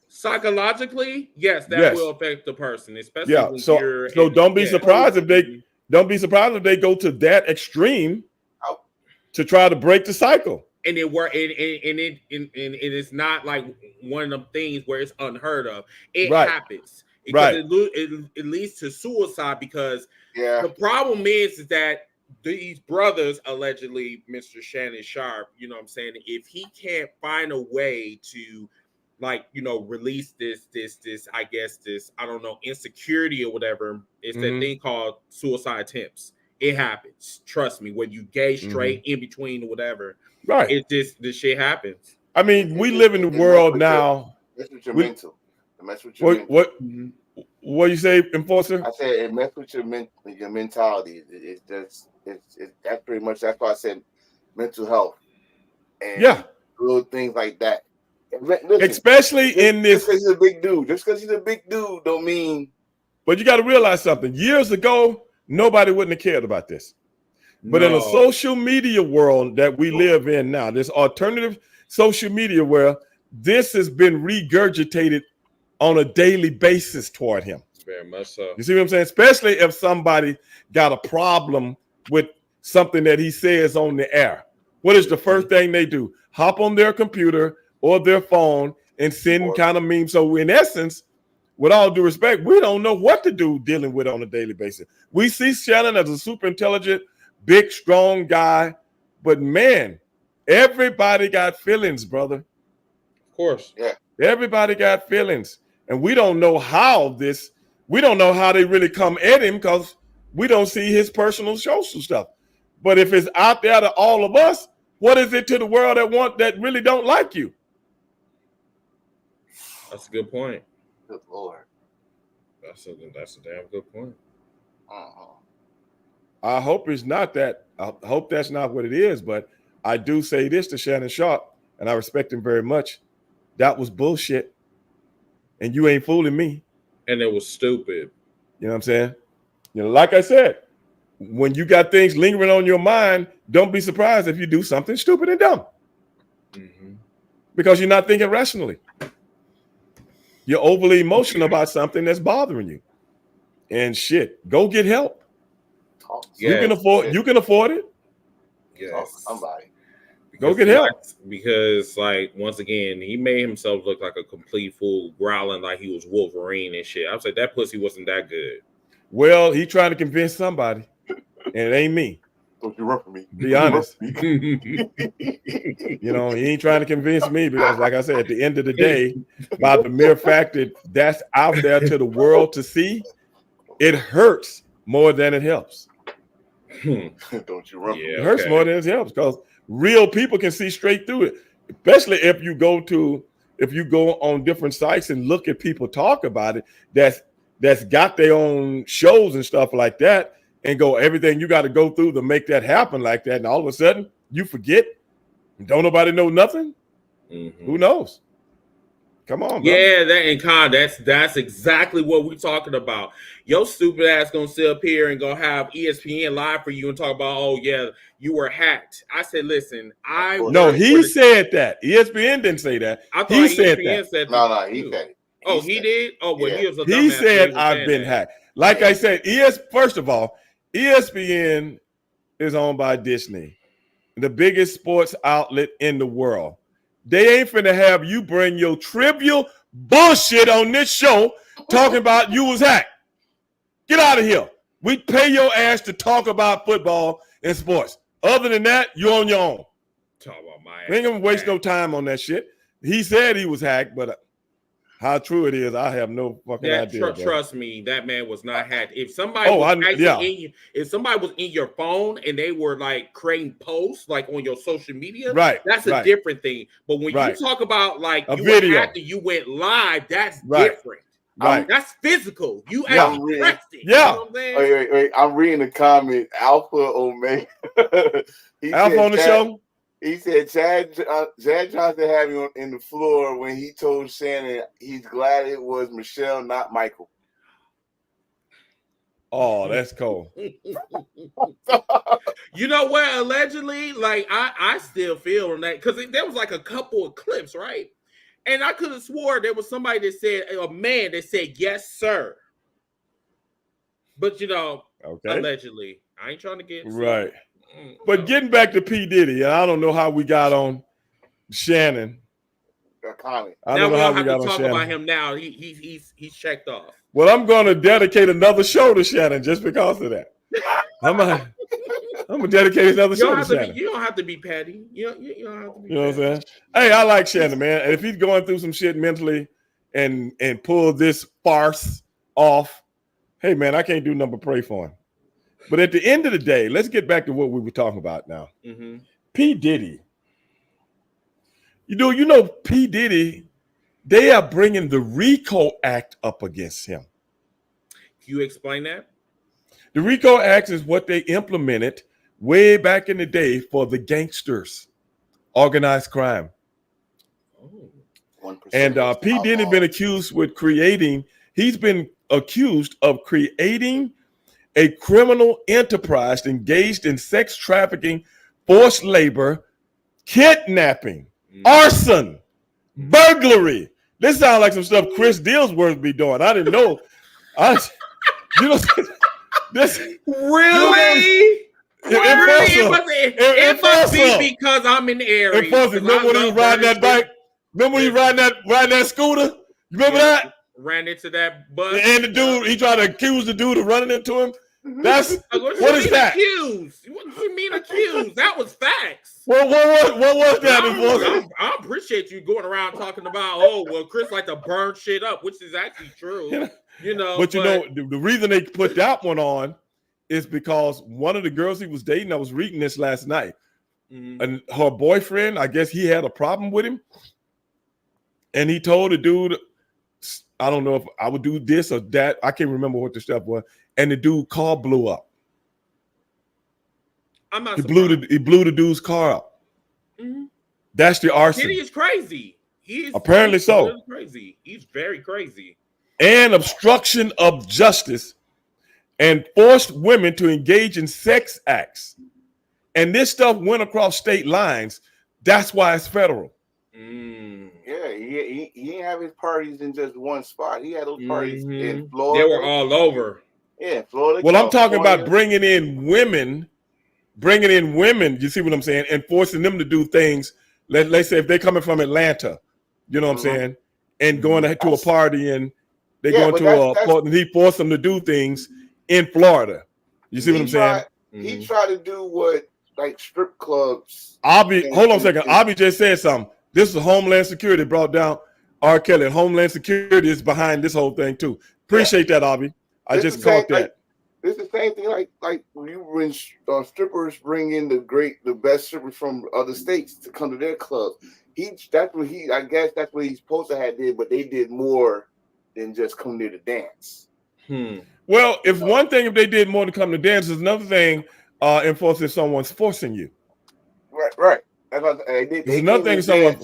Psychologically, yes, that will affect the person, especially when so don't be surprised if they go to that extreme to try to break the cycle. And it's not like one of them things where it's unheard of. It happens because it leads to suicide because the problem is that these brothers, allegedly Mr. Shannon Sharp, you know what I'm saying, if he can't find a way to release this I guess this, I don't know, insecurity or whatever, it's that thing called suicide attempts. It happens. Trust me, when you gay, straight, in between or whatever. Right. It just, this shit happens. I mean, we live in the world now. Mess with your mental. Mess with your mental. What you say, Enforcer? I said it mess with your mentality. That's pretty much, that's why I said mental health. And little things like that. Listen, especially in this. Just because he's a big dude. Just because he's a big dude don't mean. But you got to realize something. Years ago, nobody wouldn't have cared about this. But in a social media world that we live in now, this alternative social media where this has been regurgitated on a daily basis toward him. Very much so. You see what I'm saying? Especially if somebody got a problem with something that he says on the air. What is the first thing they do? Hop on their computer or their phone and send kind of memes. So in essence, with all due respect, we don't know what to do dealing with on a daily basis. We see Shannon as a super intelligent, big, strong guy, but man, everybody got feelings, brother. Of course. Yeah. Everybody got feelings. And we don't know how they really come at him because we don't see his personal social stuff. But if it's out there to all of us, what is it to the world that really don't like you? That's a good point. Good Lord. That's a damn good point. I hope it's not that. I hope that's not what it is. But I do say this to Shannon Sharp, and I respect him very much. That was bullshit. And you ain't fooling me. And it was stupid. You know what I'm saying? You know, like I said, when you got things lingering on your mind, don't be surprised if you do something stupid and dumb. Mm-hmm. Because you're not thinking rationally. You're overly emotional about something that's bothering you. And shit, go get help. Yes. You can afford it. Yes. Somebody. Go get help. Because, once again, he made himself look like a complete fool, growling like he was Wolverine and shit. I was like, that pussy wasn't that good. Well, he trying to convince somebody. and it ain't me. Don't you run from me. Be honest. Mhm. You know, he ain't trying to convince me because, like I said, at the end of the day, by the mere fact that that's out there to the world to see, it hurts more than it helps. Don't you run from me. It hurts more than it helps because real people can see straight through it, especially if you go on different sites and look at people talk about it that's got their own shows and stuff like that, and go everything you got to go through to make that happen like that, and all of a sudden you forget, and don't nobody know nothing. Mhm. Who knows? Come on, bro. Yeah, that's exactly what we're talking about. Your stupid ass gonna sit up here and gonna have ESPN live for you and talk about, oh yeah, you were hacked. I said, listen, No, he said that. ESPN didn't say that. I thought He ESPN said said No, he said it. Oh, he did? Oh, well, Yeah. he was a He dumbass, said was I've saying been that. hacked. Like I said, first of all, ESPN is owned by Disney, the biggest sports outlet in the world. They ain't finna have you bring your trivial bullshit on this show talking about you was hacked. Get out of here. We pay your ass to talk about football and sports. Other than that, you're on your own. Talk about my We ain't gonna waste ass. no time on that shit. He said he was hacked, but how true it is, I have no fucking idea. Bro. Trust me, that man was not hacked. If somebody if somebody was in your phone and they were like creating posts like on your social media, Right, that's a right. different thing. But when Right. you talk about like A you video. were hacked and you went live, that's Right. different. Right. That's physical. You Yeah. actually pressed it. Yeah. You know what I'm saying? Wait. I'm reading the comment. Alpha Omega. Alpha on the show? He said Chad Johnson had me in the floor when he told Shannon he's glad it was Michelle, not Michael. Oh, that's cool. You know what? Allegedly, like I still feel on that because there was like a couple of clips, right? And I could have swore there was somebody that said a man that said yes, sir. But you know, Okay. allegedly, I ain't trying to get Right. But getting back to P. Diddy, I don't know how we got on Shannon. Comment. I now don't we know how don't we have got to on talk Shannon. about him now. He's checked off. Well, I'm going to dedicate another show to Shannon just because of that. I'm gonna dedicate another show to Shannon. You don't have to be petty. You don't have to be. You know what I'm saying? Hey, I like Shannon, man. And if he's going through some shit mentally and pull this farce off, hey, man, I can't do nothing but pray for him. But at the end of the day, let's get back to what we were talking about now. Mm-hmm. P. Diddy. You know, P. Diddy, they are bringing the RICO Act up against him. Can you explain that? The RICO Act is what they implemented way back in the day for the gangsters, organized crime. Oh. 1% And P. Diddy been accused of creating a criminal enterprise engaged in sex trafficking, forced labor, kidnapping, arson, burglary. This sounds like some stuff Chris Dillsworth be doing. I didn't know. This really? It must be because I'm in the area. Remember when he was riding that bike? Remember when he riding that scooter? You remember that? Ran into that bus. And the dude, he tried to accuse the dude of running into him. That's what is that? Accused? What do you mean accused? That was facts. What was that? I appreciate you going around talking about, oh, well, Chris like to burn shit up, which is actually true. You know, but the reason they put that one on is because one of the girls he was dating, I was reading this last night, and her boyfriend, I guess he had a problem with him, and he told the dude, I don't know if I would do this or that. I can't remember what the stuff was, and the dude car blew up. I'm not. He blew the dude's car up. Mm-hmm. That's the arson. Diddy is crazy. Apparently so. Crazy. He's very crazy. And obstruction of justice, and forced women to engage in sex acts. And this stuff went across state lines. That's why it's federal. Yeah, he didn't have his parties in just one spot. He had those parties in Florida. They were all over. Yeah, Florida. Well, I'm talking about bringing in women. You see what I'm saying? And forcing them to do things. Let's say if they're coming from Atlanta, you know what I'm saying? And going to a party and they go into and he forced them to do things in Florida. You see what I'm saying? He tried to do what like strip clubs. Hold on a second. Abby just said something. This is Homeland Security brought down R. Kelly. And Homeland Security is behind this whole thing too. Appreciate that, Abby. I just caught that. It's the same thing like when strippers bring in the best strippers from other states to come to their clubs. I guess that's what he's supposed to have did, but they did more than just come there to dance. Well, if one thing, if they did more to come to dance, is another thing. Enforcing someone's forcing you. Right. That's what there's another thing. Someone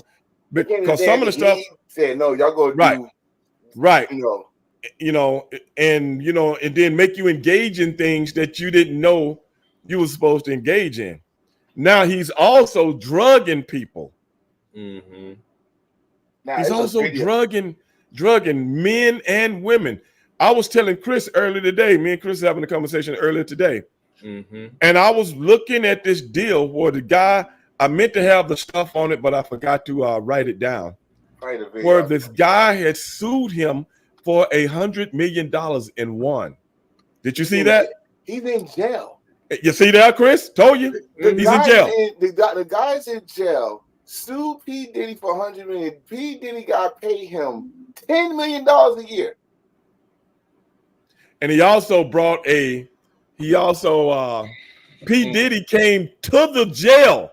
because some of the stuff he said no, y'all go right, do, right. And then make you engage in things that you didn't know you were supposed to engage in. Now he's also drugging people. Mm-hmm. He's also drugging men and women. I was telling Chris earlier today. Me and Chris having a conversation earlier today. Mm-hmm. And I was looking at this deal where the guy, I meant to have the stuff on it, but I forgot to write it down. Where this guy had sued him for $100 million and won. Did you see that? He's in jail. You see that, Chris? Told you. He's in jail. The guy's in jail. Sued P. Diddy for $100 million. P. Diddy got to pay him $10 million a year. And he also P. Diddy came to the jail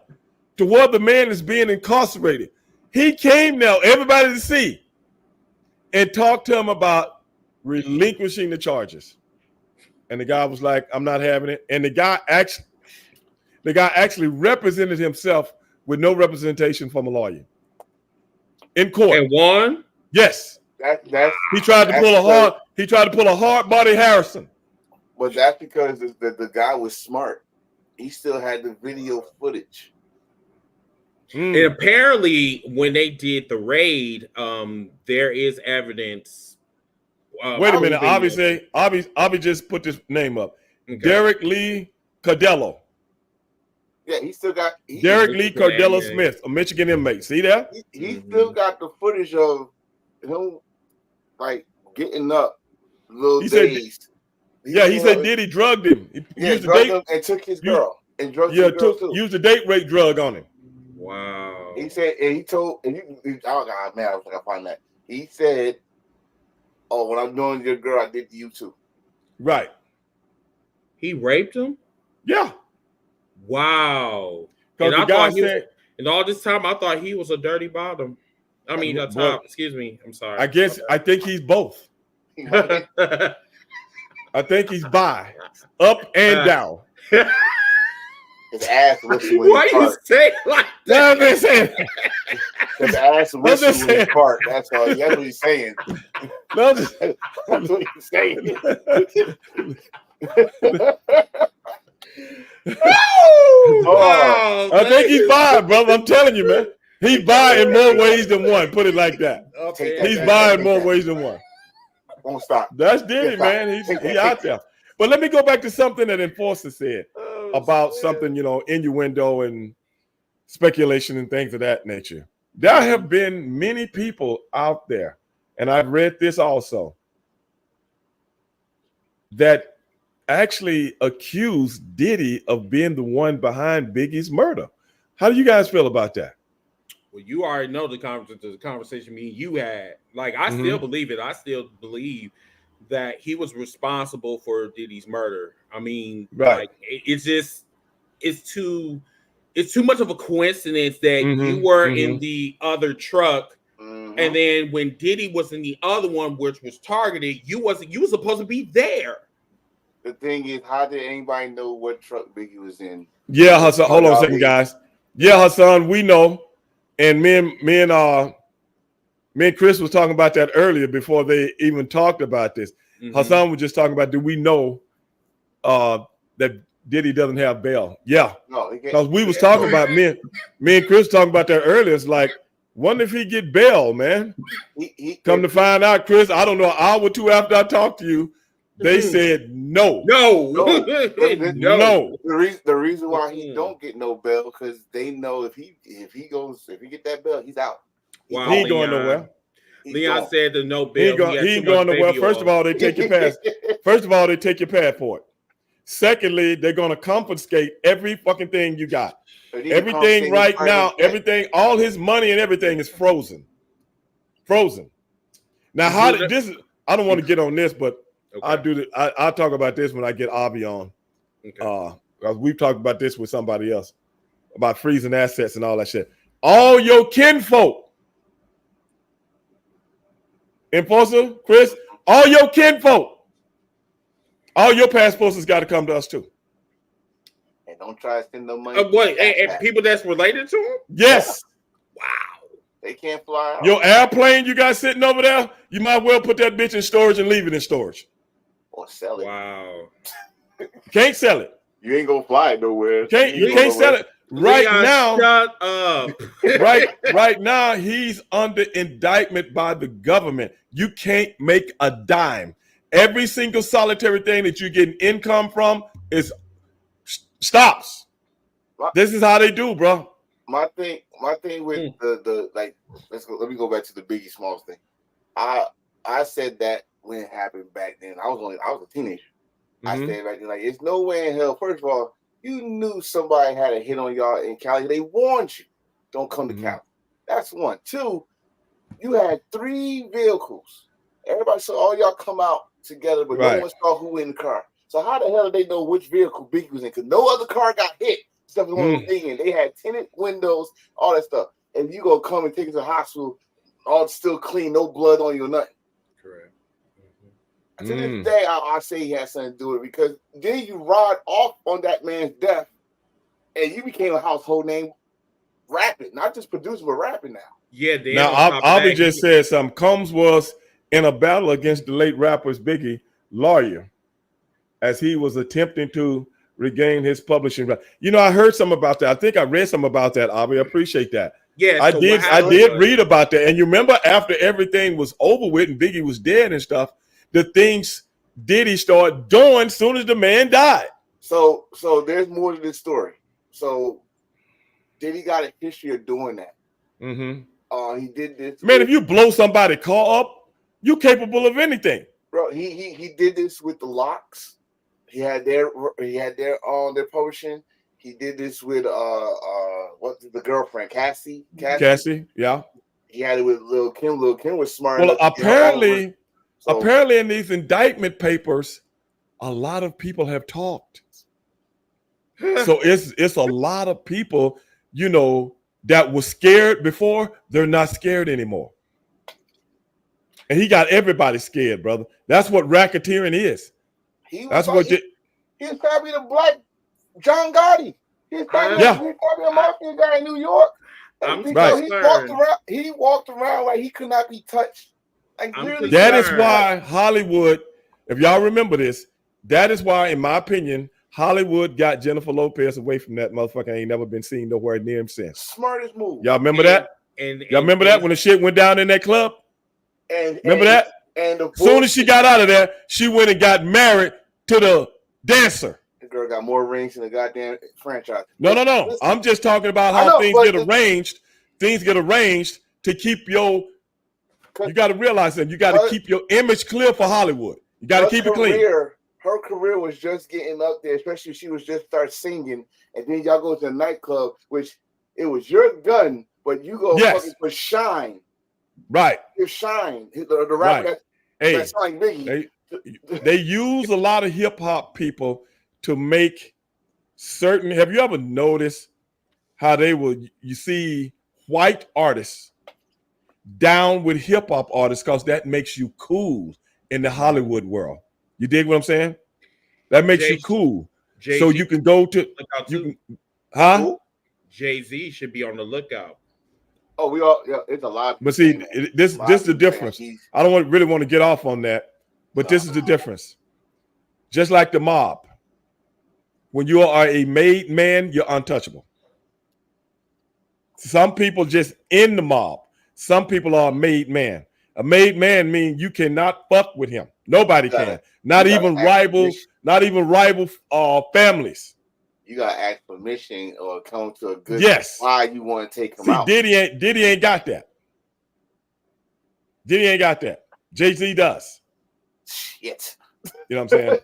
to where the man is being incarcerated. He came now, everybody to see, and talked to him about relinquishing the charges. And the guy was like, I'm not having it. And the guy actually represented himself with no representation from a lawyer in court. And won? Yes. He tried to pull a hard body Harrison. But that's because the guy was smart. He still had the video footage. And apparently, when they did the raid, there is evidence. Wait a minute. Obvi just put this name up. Okay. Derek Lee Cardello. Yeah, he still got Derek Lee Cardello Smith, a Michigan inmate. See that? He still got the footage of him like getting up little days. He said Diddy drugged him. He used drugged him and took his girl and drugged his girl too. Used a date rape drug on him. Wow. He said, and he told, and oh God, man, I was like, I find that. He said, "Oh, when I'm doing your girl, I did to you too." Right. He raped him? Yeah. Wow. And I thought and all this time I thought he was a dirty bottom. I mean, a top. Excuse me. I'm sorry. I think he's both. I think he's bi, up and down. His ass whistling. Why you say like that? No, I'm saying. His ass whistling his part. That's all. That's what he's saying. No, that's what he's saying. I think he's bi, brother. I'm telling you, man. He's bi in more ways than one. Put it like that. He's bi in more ways than one. Won't stop. That's Diddy, man. He's out there. But let me go back to something that Enforcer said about something, innuendo and speculation and things of that nature. There have been many people out there, and I've read this also, that actually accused Diddy of being the one behind Biggie's murder. How do you guys feel about that? Well, you already know the conversation me and you had. Like, I still believe it. I still believe that he was responsible for Diddy's murder. I mean, right. Like, it's too much of a coincidence that you were in the other truck, and then when Diddy was in the other one, which was targeted, you were supposed to be there. The thing is, how did anybody know what truck Biggie was in? Yeah, Hassan. Hold on a second, guys. Yeah, Hassan, we know. And me and Chris was talking about that earlier before they even talked about this. Hassan was just talking about, do we know that Diddy doesn't have bail? Yeah. No, because we was talking about me and Chris talking about that earlier. It's like, wonder if he get bail, man. Come to find out, Chris, I don't know, an hour or two after I talked to you, they said no. The reason why he don't get no bail because they know if he get that bail, he's out. Wow, he ain't going nowhere. Leon said the no bail. He ain't going nowhere. First of all, they take your passport. Secondly, they're gonna confiscate every fucking thing you got. They need to Everything confiscate right his private now, jet. everything, all his money and everything is frozen. Frozen. Now, how did this? I don't want to get on this, but I'll do that. I'll talk about this when I get Avi on. Okay. Because we've talked about this with somebody else about freezing assets and all that shit. All your kinfolk, Enforcer, Chris, all your kinfolk, all your passports has got to come to us too. And don't try to send no money. What? And people that's related to him? Yes. Wow. They can't fly out. Your airplane you got sitting over there, you might well put that bitch in storage and leave it in storage. Or sell it. Wow. Can't sell it. You ain't gonna fly it nowhere. You can't sell it. Right Leon, now, shut up. right now, he's under indictment by the government. You can't make a dime. Every single solitary thing that you're getting income from is stops. This is how they do, bro. My thing with the like, let me go back to the Biggie Smalls thing. I said that when it happened back then. I was a teenager. I said back then, like, there's no way in hell. First of all, you knew somebody had a hit on y'all in Cali. They warned you, don't come to Cali. That's one. Two, you had 3 vehicles. Everybody saw all y'all come out together, but no one saw who in the car. So how the hell did they know which vehicle Biggie was in? Because no other car got hit. Stuff was on the thing. They had tinted windows, all that stuff. And you gonna come and take it to the hospital, all still clean, no blood on you or nothing. Correct. To this day, I say he had something to do with it because then you ride off on that man's death, and you became a household name, rapping, not just producing, but rapping now. Yeah. Now, Avi just said something. Combs was in a battle against the late rapper's Biggie lawyer, as he was attempting to regain his publishing right. You know, I heard something about that. I think I read something about that, Avi. I appreciate that. Yeah, I did read about that. And you remember after everything was over with and Biggie was dead and stuff, the things Diddy started doing as soon as the man died. So there's more to this story. So Diddy got a history of doing that. He did this. Man, if you blow somebody's car up, you're capable of anything. Bro, he did this with the Locks. He had their publishing. He did this with what's the girlfriend, Cassie? Cassie, yeah. He had it with Lil Kim. Lil Kim was smart. Well, apparently in these indictment papers, a lot of people have talked. So it's a lot of people, you know, that was scared before. They're not scared anymore. And he got everybody scared, brother. That's what racketeering is. He was probably the black John Gotti. He was probably a mafia guy in New York. He walked around like he could not be touched. Like, that is why Hollywood, if y'all remember this, that is why, in my opinion, Hollywood got Jennifer Lopez away from that motherfucker. Ain't never been seen nowhere near him since. Smartest move. Y'all remember that? Y'all remember that when the shit went down in that club? Remember that? And as soon as she got out of there, she went and got married to the dancer. The girl got more rings than the goddamn franchise. No. Listen, I'm just talking about how things get arranged. Things get arranged to keep your. You got to realize that you got to keep your image clear for Hollywood. You got to keep it clean. Her career was just getting up there, especially if she was just start singing, and then y'all go to a nightclub, which it was your gun, but you go fucking for Shine. Right. It's Shine, the rapper that's like Biggie. They use a lot of hip hop people to make certain. Have you ever noticed how they will? You see white artists down with hip hop artists because that makes you cool in the Hollywood world. You dig what I'm saying? That makes you cool. Jay-Z, so you can go to Jay-Z should be on the lookout. Oh, we all it's a lot. But see, this is the difference. I don't really want to get off on that, but this is the difference. Just like the mob, when you are a made man, you're untouchable. Some people just in the mob. Some people are a made man. A made man means you cannot fuck with him. Nobody can. Not even rival families. You gotta ask permission or come to a good why you want to take him out. Diddy ain't got that. Diddy ain't got that. Jay-Z does. Shit. You know what I'm saying?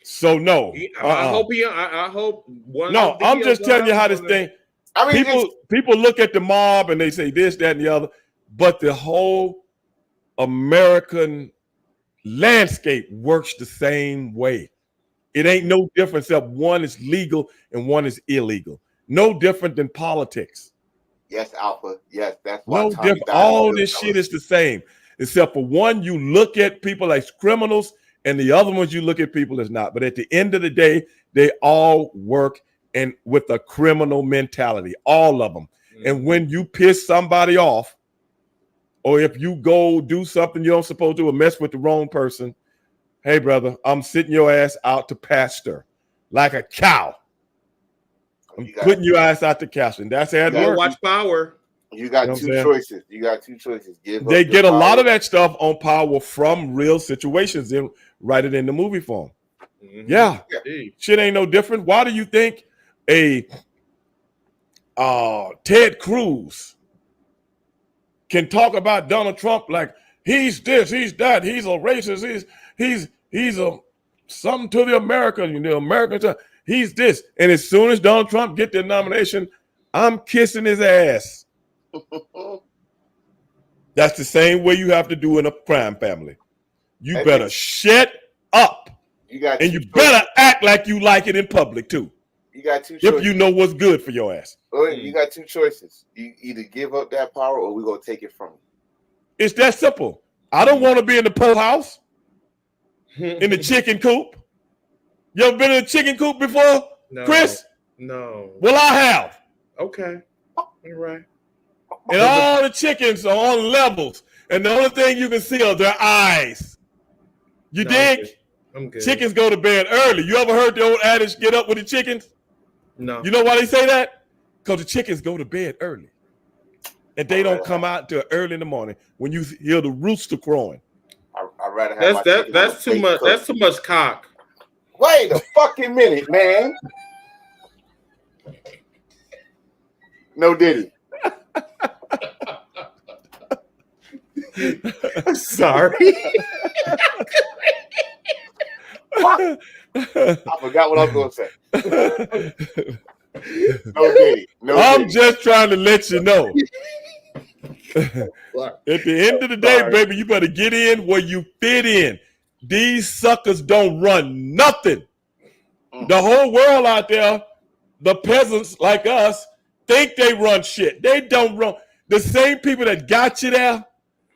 So no. I hope I hope one. No, of the I'm just videos telling you how out this there- thing. I mean, People look at the mob and they say this, that, and the other, but the whole American landscape works the same way. It ain't no different except one is legal and one is illegal. No different than politics. yes, Alpha. Yes, that's why No Tommy different. died. All this shit is the same, except for one, you look at people as criminals, and the other ones you look at people as not. But at the end of the day, they all work and with a criminal mentality, all of them. And when you piss somebody off, or if you go do something you don't supposed to or mess with the wrong person, hey brother, I'm sitting your ass out to pasture like a cow. I'm putting your ass out to pasture. And that's how it Gotta works. watch Power. You got You know what I'm two saying? choices. You got two choices. They get a lot of that stuff on Power from real situations and write it in the movie form. Yeah. Shit ain't no different. Why do you think a Ted Cruz can talk about Donald Trump like he's this, he's that, he's a racist, he's a something to the American, you know, Americans, he's this. And as soon as Donald Trump get the nomination, I'm kissing his ass. That's the same way you have to do in a crime family. You better shut up. And you better act like you like it in public too. You got two choices. If you know what's good for your ass. You got two choices. You either give up that power or we're going to take it from you. It's that simple. I don't want to be in the Pope house, in the chicken coop. You ever been in a chicken coop before, Chris? No. Well, I have. Okay. You're right. And all the chickens are on levels. And the only thing you can see are their eyes. You dig? I'm good. Chickens go to bed early. You ever heard the old adage, get up with the chickens? No. You know why they say that? Because the chickens go to bed early. And they don't come out until early in the morning when you hear the rooster crowing. I'd rather have that's too much. That's too much cock. Wait a fucking minute, man. No Diddy. Sorry. I forgot what I was going to say. No Diddy. I'm just trying to let you know. At the end of the day, baby, you better get in where you fit in. These suckers don't run nothing. The whole world out there, the peasants like us, think they run shit. They don't run. The same people that got you there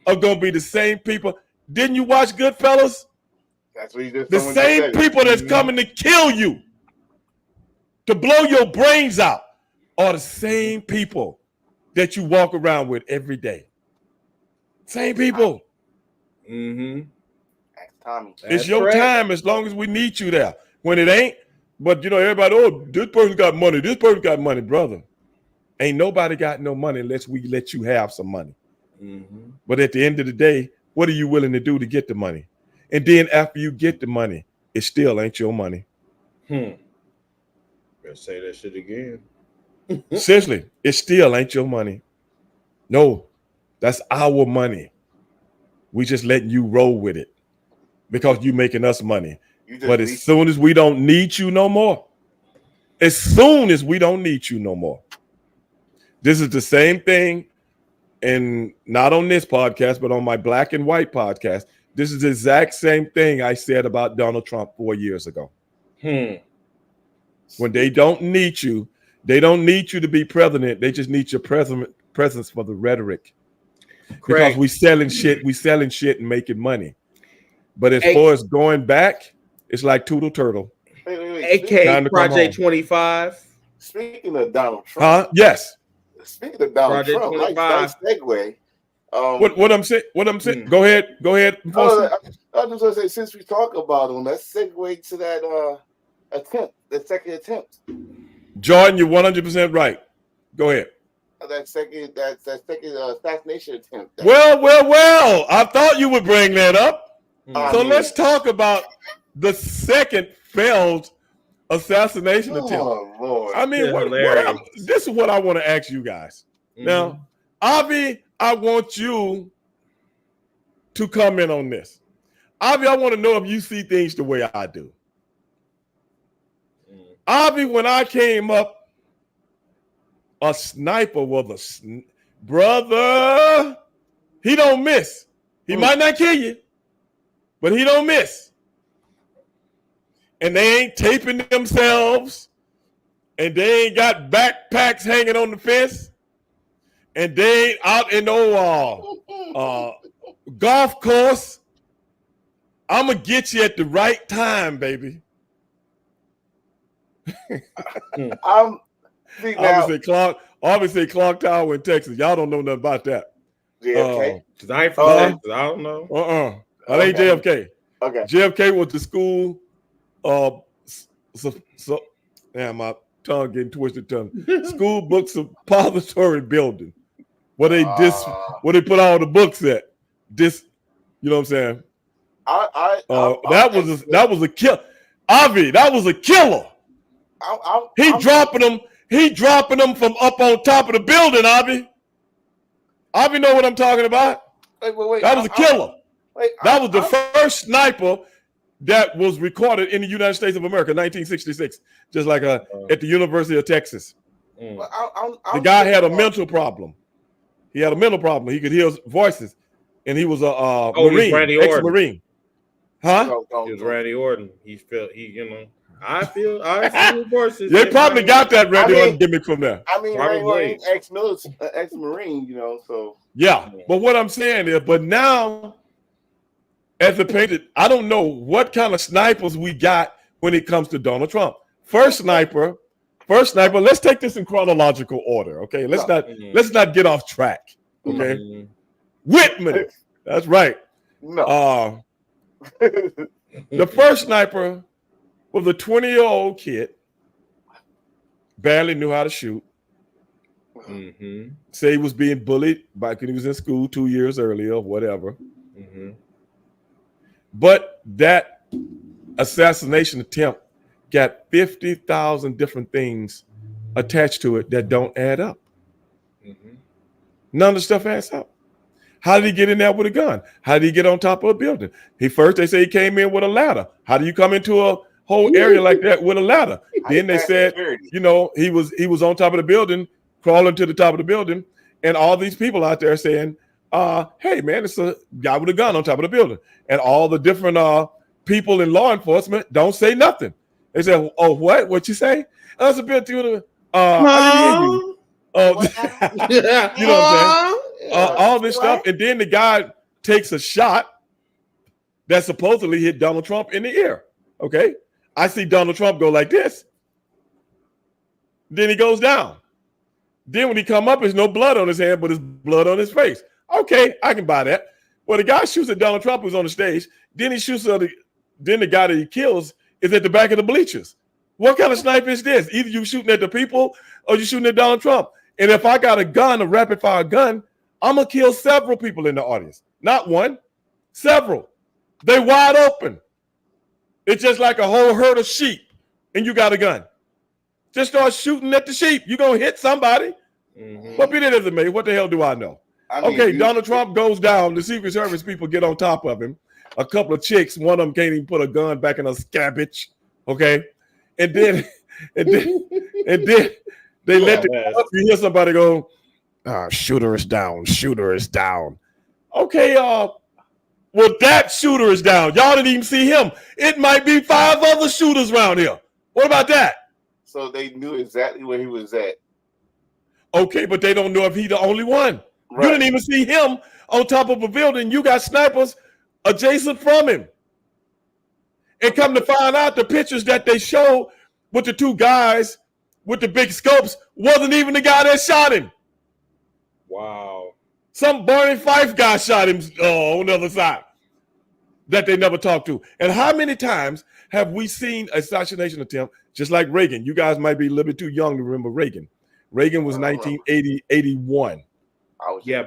are going to be the same people. Didn't you watch Goodfellas? That's what you just The same people that's coming to kill you, to blow your brains out, are the same people that you walk around with every day. Same people. Mm-hmm. Tommy. It's your time as long as we need you there. When it ain't, but you know, everybody, oh, this person got money. This person got money, brother. Ain't nobody got no money unless we let you have some money. Mm-hmm. But at the end of the day, what are you willing to do to get the money? And then after you get the money, it still ain't your money. Better say that shit again. Seriously, it still ain't your money. No, that's our money. We just letting you roll with it because you making us money. But as soon as we don't need you no more, this is the same thing, and not on this podcast, but on my Black and White podcast. This is the exact same thing I said about Donald Trump 4 years ago. When they don't need you to be president. They just need your presence for the rhetoric. Because we selling shit and making money. But as far as going back, it's like Toodle Turtle. Wait. AK Project 25. Speaking of Donald Trump. Yes. Speaking of Donald Project Trump, 25. nice segue. What I'm saying. Go ahead. I was just gonna say, since we talk about him, let's segue to that attempt, the second attempt. Jordan, you're 100% right. Go ahead. That second assassination attempt. Well. I thought you would bring that up. So let's talk about the second failed assassination attempt. Oh, Lord. I mean, this is what I want to ask you guys. Now, Avi, I want you to comment on this. Avi, I want to know if you see things the way I do. Avi, when I came up, a sniper was brother. He don't miss. He might not kill you, but he don't miss. And they ain't taping themselves, and they ain't got backpacks hanging on the fence, and they ain't out in no golf course. I'm gonna get you at the right time, baby. See, now, obviously Clark Tower in Texas. Y'all don't know nothing about that. JFK. Because I ain't from Texas. I don't know. That ain't JFK. Okay. JFK was the school. Damn, my tongue getting twisted. School book suppository building, where they put all the books at. You know what I'm saying? That was a kill. Avi, that was a killer. He dropping them from up on top of the building, Avi. Avi know what I'm talking about. Wait, that was a killer. That was the first sniper that was recorded in the United States of America, 1966, just like at the University of Texas. The guy had a mental problem. He had a mental problem. He could hear voices, and he was a Marine, ex-Marine. Huh? He was Randy Orton. I feel voices. They probably got that Randy Orton gimmick from there. I mean, Randy Orton, ex-Marine, so. Yeah, but what I'm saying is, but now, as a painted, I don't know what kind of snipers we got when it comes to Donald Trump. First sniper. Let's take this in chronological order, okay? Let's not get off track, okay? Whitman, that's right. No. The first sniper was a 20-year-old kid, barely knew how to shoot. Say he was being bullied back when he was in school 2 years earlier or whatever. But that assassination attempt got 50,000 different things attached to it that don't add up. None of the stuff adds up. How did he get in there with a gun? How did he get on top of a building? They say he came in with a ladder. How do you come into a whole area like that with a ladder? Then they said, he was on top of the building, crawling to the top of the building, and all these people out there saying, hey man, it's a guy with a gun on top of the building. And all the different people in law enforcement don't say nothing. They say, oh, what you say? That's a bit through the I didn't hear you. You know what I'm saying? All this stuff. And then the guy takes a shot that supposedly hit Donald Trump in the ear. Okay. I see Donald Trump go like this. Then he goes down. Then when he come up, there's no blood on his hand, but there's blood on his face. Okay, I can buy that. Well, the guy shoots at Donald Trump who's on the stage. Then he shoots at then the guy that he kills is at the back of the bleachers. What kind of sniper is this? Either you shooting at the people or you shooting at Donald Trump. And if I got a gun, a rapid fire gun, I'm going to kill several people in the audience. Not one, several. They wide open. It's just like a whole herd of sheep and you got a gun. Just start shooting at the sheep. You're going to hit somebody. But be that as it may, what the hell do I know? Donald Trump goes down. The Secret Service people get on top of him. A couple of chicks, one of them can't even put a gun back in a scabbage. Okay. And then they let you hear somebody go, shooter is down, shooter is down. Okay, well, that shooter is down. Y'all didn't even see him. It might be 5 other shooters around here. What about that? So they knew exactly where he was at. Okay, but they don't know if he's the only one. Right. You didn't even see him on top of a building. You got snipers adjacent from him. And come to find out, the pictures that they showed with the 2 guys with the big scopes wasn't even the guy that shot him. Wow. Some Barney Fife guy shot him on the other side that they never talked to. And how many times have we seen assassination attempt just like Reagan? You guys might be a little bit too young to remember Reagan. Reagan was 1981.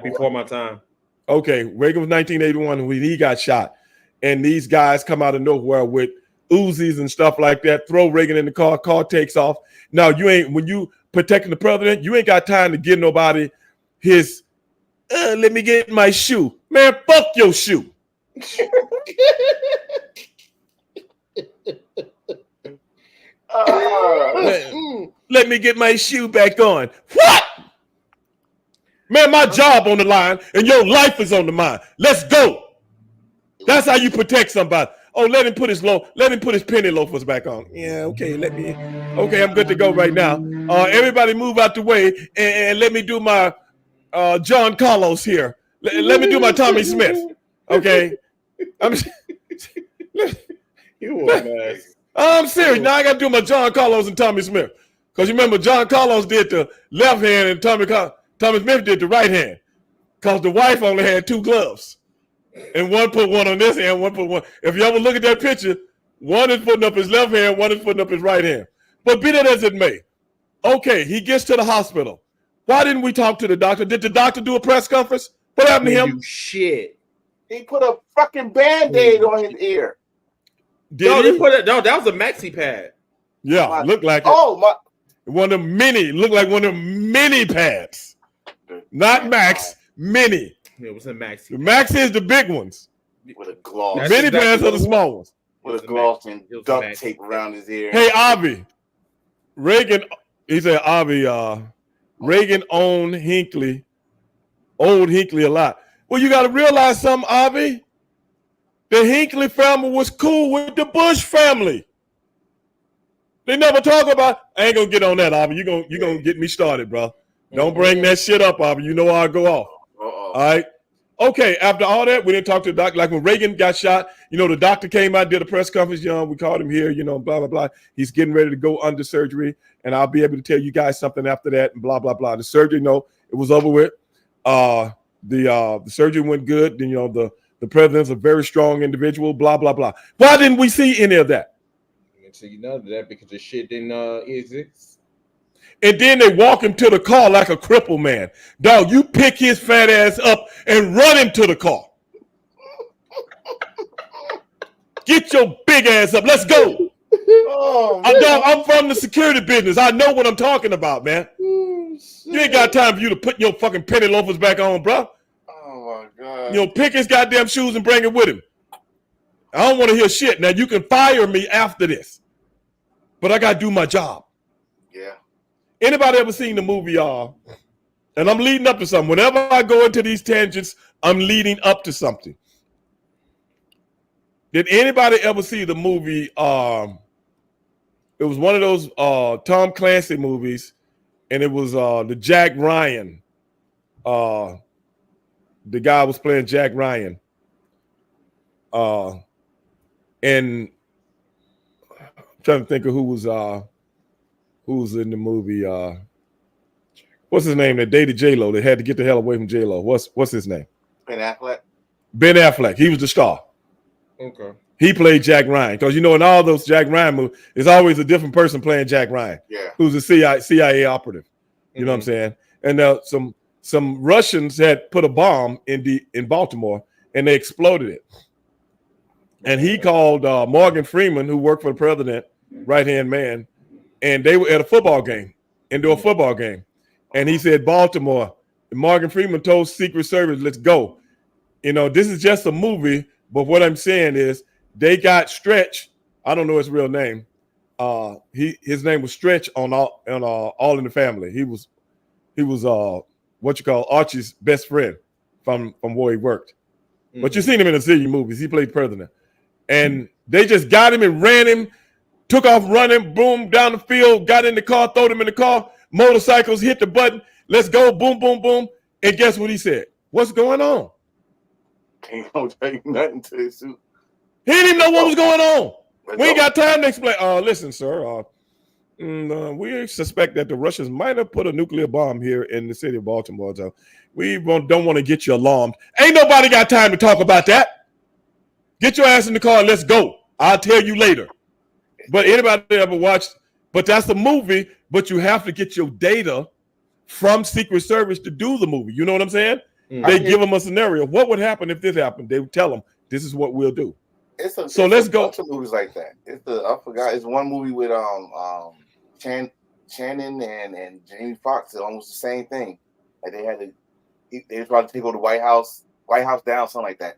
Before my time. Okay, Reagan was 1981 when he got shot. And these guys come out of nowhere with Uzis and stuff like that, throw Reagan in the car takes off. Now, when you protecting the president, you ain't got time to give nobody his, let me get my shoe. Man, fuck your shoe. Let me get my shoe back on. What? Man, my job on the line and your life is on the line. Let's go. That's how you protect somebody. Oh, let him put his penny loafers back on. Yeah, okay, I'm good to go right now. Everybody move out the way and let me do my John Carlos here. Let me do my Tommy Smith. Okay. I'm serious. Now I got to do my John Carlos and Tommy Smith. Because you remember John Carlos did the left hand and Tommy Smith did the right hand. Because the wife only had 2 gloves. And one put one on this hand, one put one. If you ever look at that picture, one is putting up his left hand, one is putting up his right hand. But be that as it may, okay, he gets to the hospital. Why didn't we talk to the doctor? Did the doctor do a press conference? What happened to him? Shit. He put a fucking Band-Aid on his ear. No, that was a maxi pad. Yeah, looked like it. Oh my! One of them looked like one of them mini pads. Not Max, mini. It was a maxi. The Max is the big ones. With a gloss. Mini pads are the small ones. With a gloss and duct tape around his ear. Hey, Avi. Reagan, he said Avi, Reagan owned Hinckley a lot. Well, you got to realize something, Avi. The Hinckley family was cool with the Bush family. They never talk about. I ain't gonna get on that, Avi. You gonna get me started, bro. Don't bring that shit up, Avi. You know I'll go off. All right. Okay. After all that, we didn't talk to the doctor. Like when Reagan got shot, the doctor came out, did a press conference. We called him here. Blah blah blah. He's getting ready to go under surgery, and I'll be able to tell you guys something after that. And blah blah blah. The surgery, it was over with. The surgery went good. Then the president's a very strong individual. Blah blah blah. Why didn't we see any of that? So you know that because the shit didn't exist. And then they walk him to the car like a crippled man. Dog, you pick his fat ass up and run him to the car. Get your big ass up. Let's go. Oh, I'm from the security business. I know what I'm talking about, man. You ain't got time for you to put your fucking penny loafers back on, bro. Oh, my God. Pick his goddamn shoes and bring it with him. I don't want to hear shit. Now, you can fire me after this. But I got to do my job. Yeah. Anybody ever seen the movie, and I'm leading up to something. Whenever I go into these tangents, I'm leading up to something. Did anybody ever see the movie? It was one of those Tom Clancy movies, and it was the Jack Ryan. The guy was playing Jack Ryan. And I'm trying to think of who was in the movie. What's his name that dated J-Lo? They had to get the hell away from J-Lo. What's his name? Ben Affleck. Ben Affleck. He was the star. Okay. He played Jack Ryan. Because in all those Jack Ryan movies, there's always a different person playing Jack Ryan. Yeah. Who's a CIA operative. You know what I'm saying? And some Russians had put a bomb in Baltimore and they exploded it. And he called Morgan Freeman, who worked for the president, right-hand man, and they were at a football game, indoor football game. And he said, Baltimore, and Morgan Freeman told Secret Service, let's go. This is just a movie, but what I'm saying is they got Stretch. I don't know his real name. His name was Stretch on All in the Family. He was Archie's best friend from where he worked. Mm-hmm. But you've seen him in a zillion movies. He played president. And they just got him and ran him, took off running, boom, down the field, got in the car, throwed him in the car, motorcycles, hit the button, let's go, boom, boom, boom. And guess what he said? What's going on? Ain't gonna take nothing to his suit. He didn't even know what was going on. We ain't got time to explain. Listen, sir, we suspect that the Russians might have put a nuclear bomb here in the city of Baltimore. So we don't want to get you alarmed. Ain't nobody got time to talk about that. Get your ass in the car and let's go. I'll tell you later. But anybody ever watched? But that's the movie. But you have to get your data from Secret Service to do the movie. You know what I'm saying? Mm-hmm. They give them a scenario. What would happen if this happened? They would tell them, this is what we'll do. Let's go. Bunch of movies like that. I forgot. It's one movie with Shannon and Jamie Foxx. It's almost the same thing. Like they were trying to take over the White House down, something like that.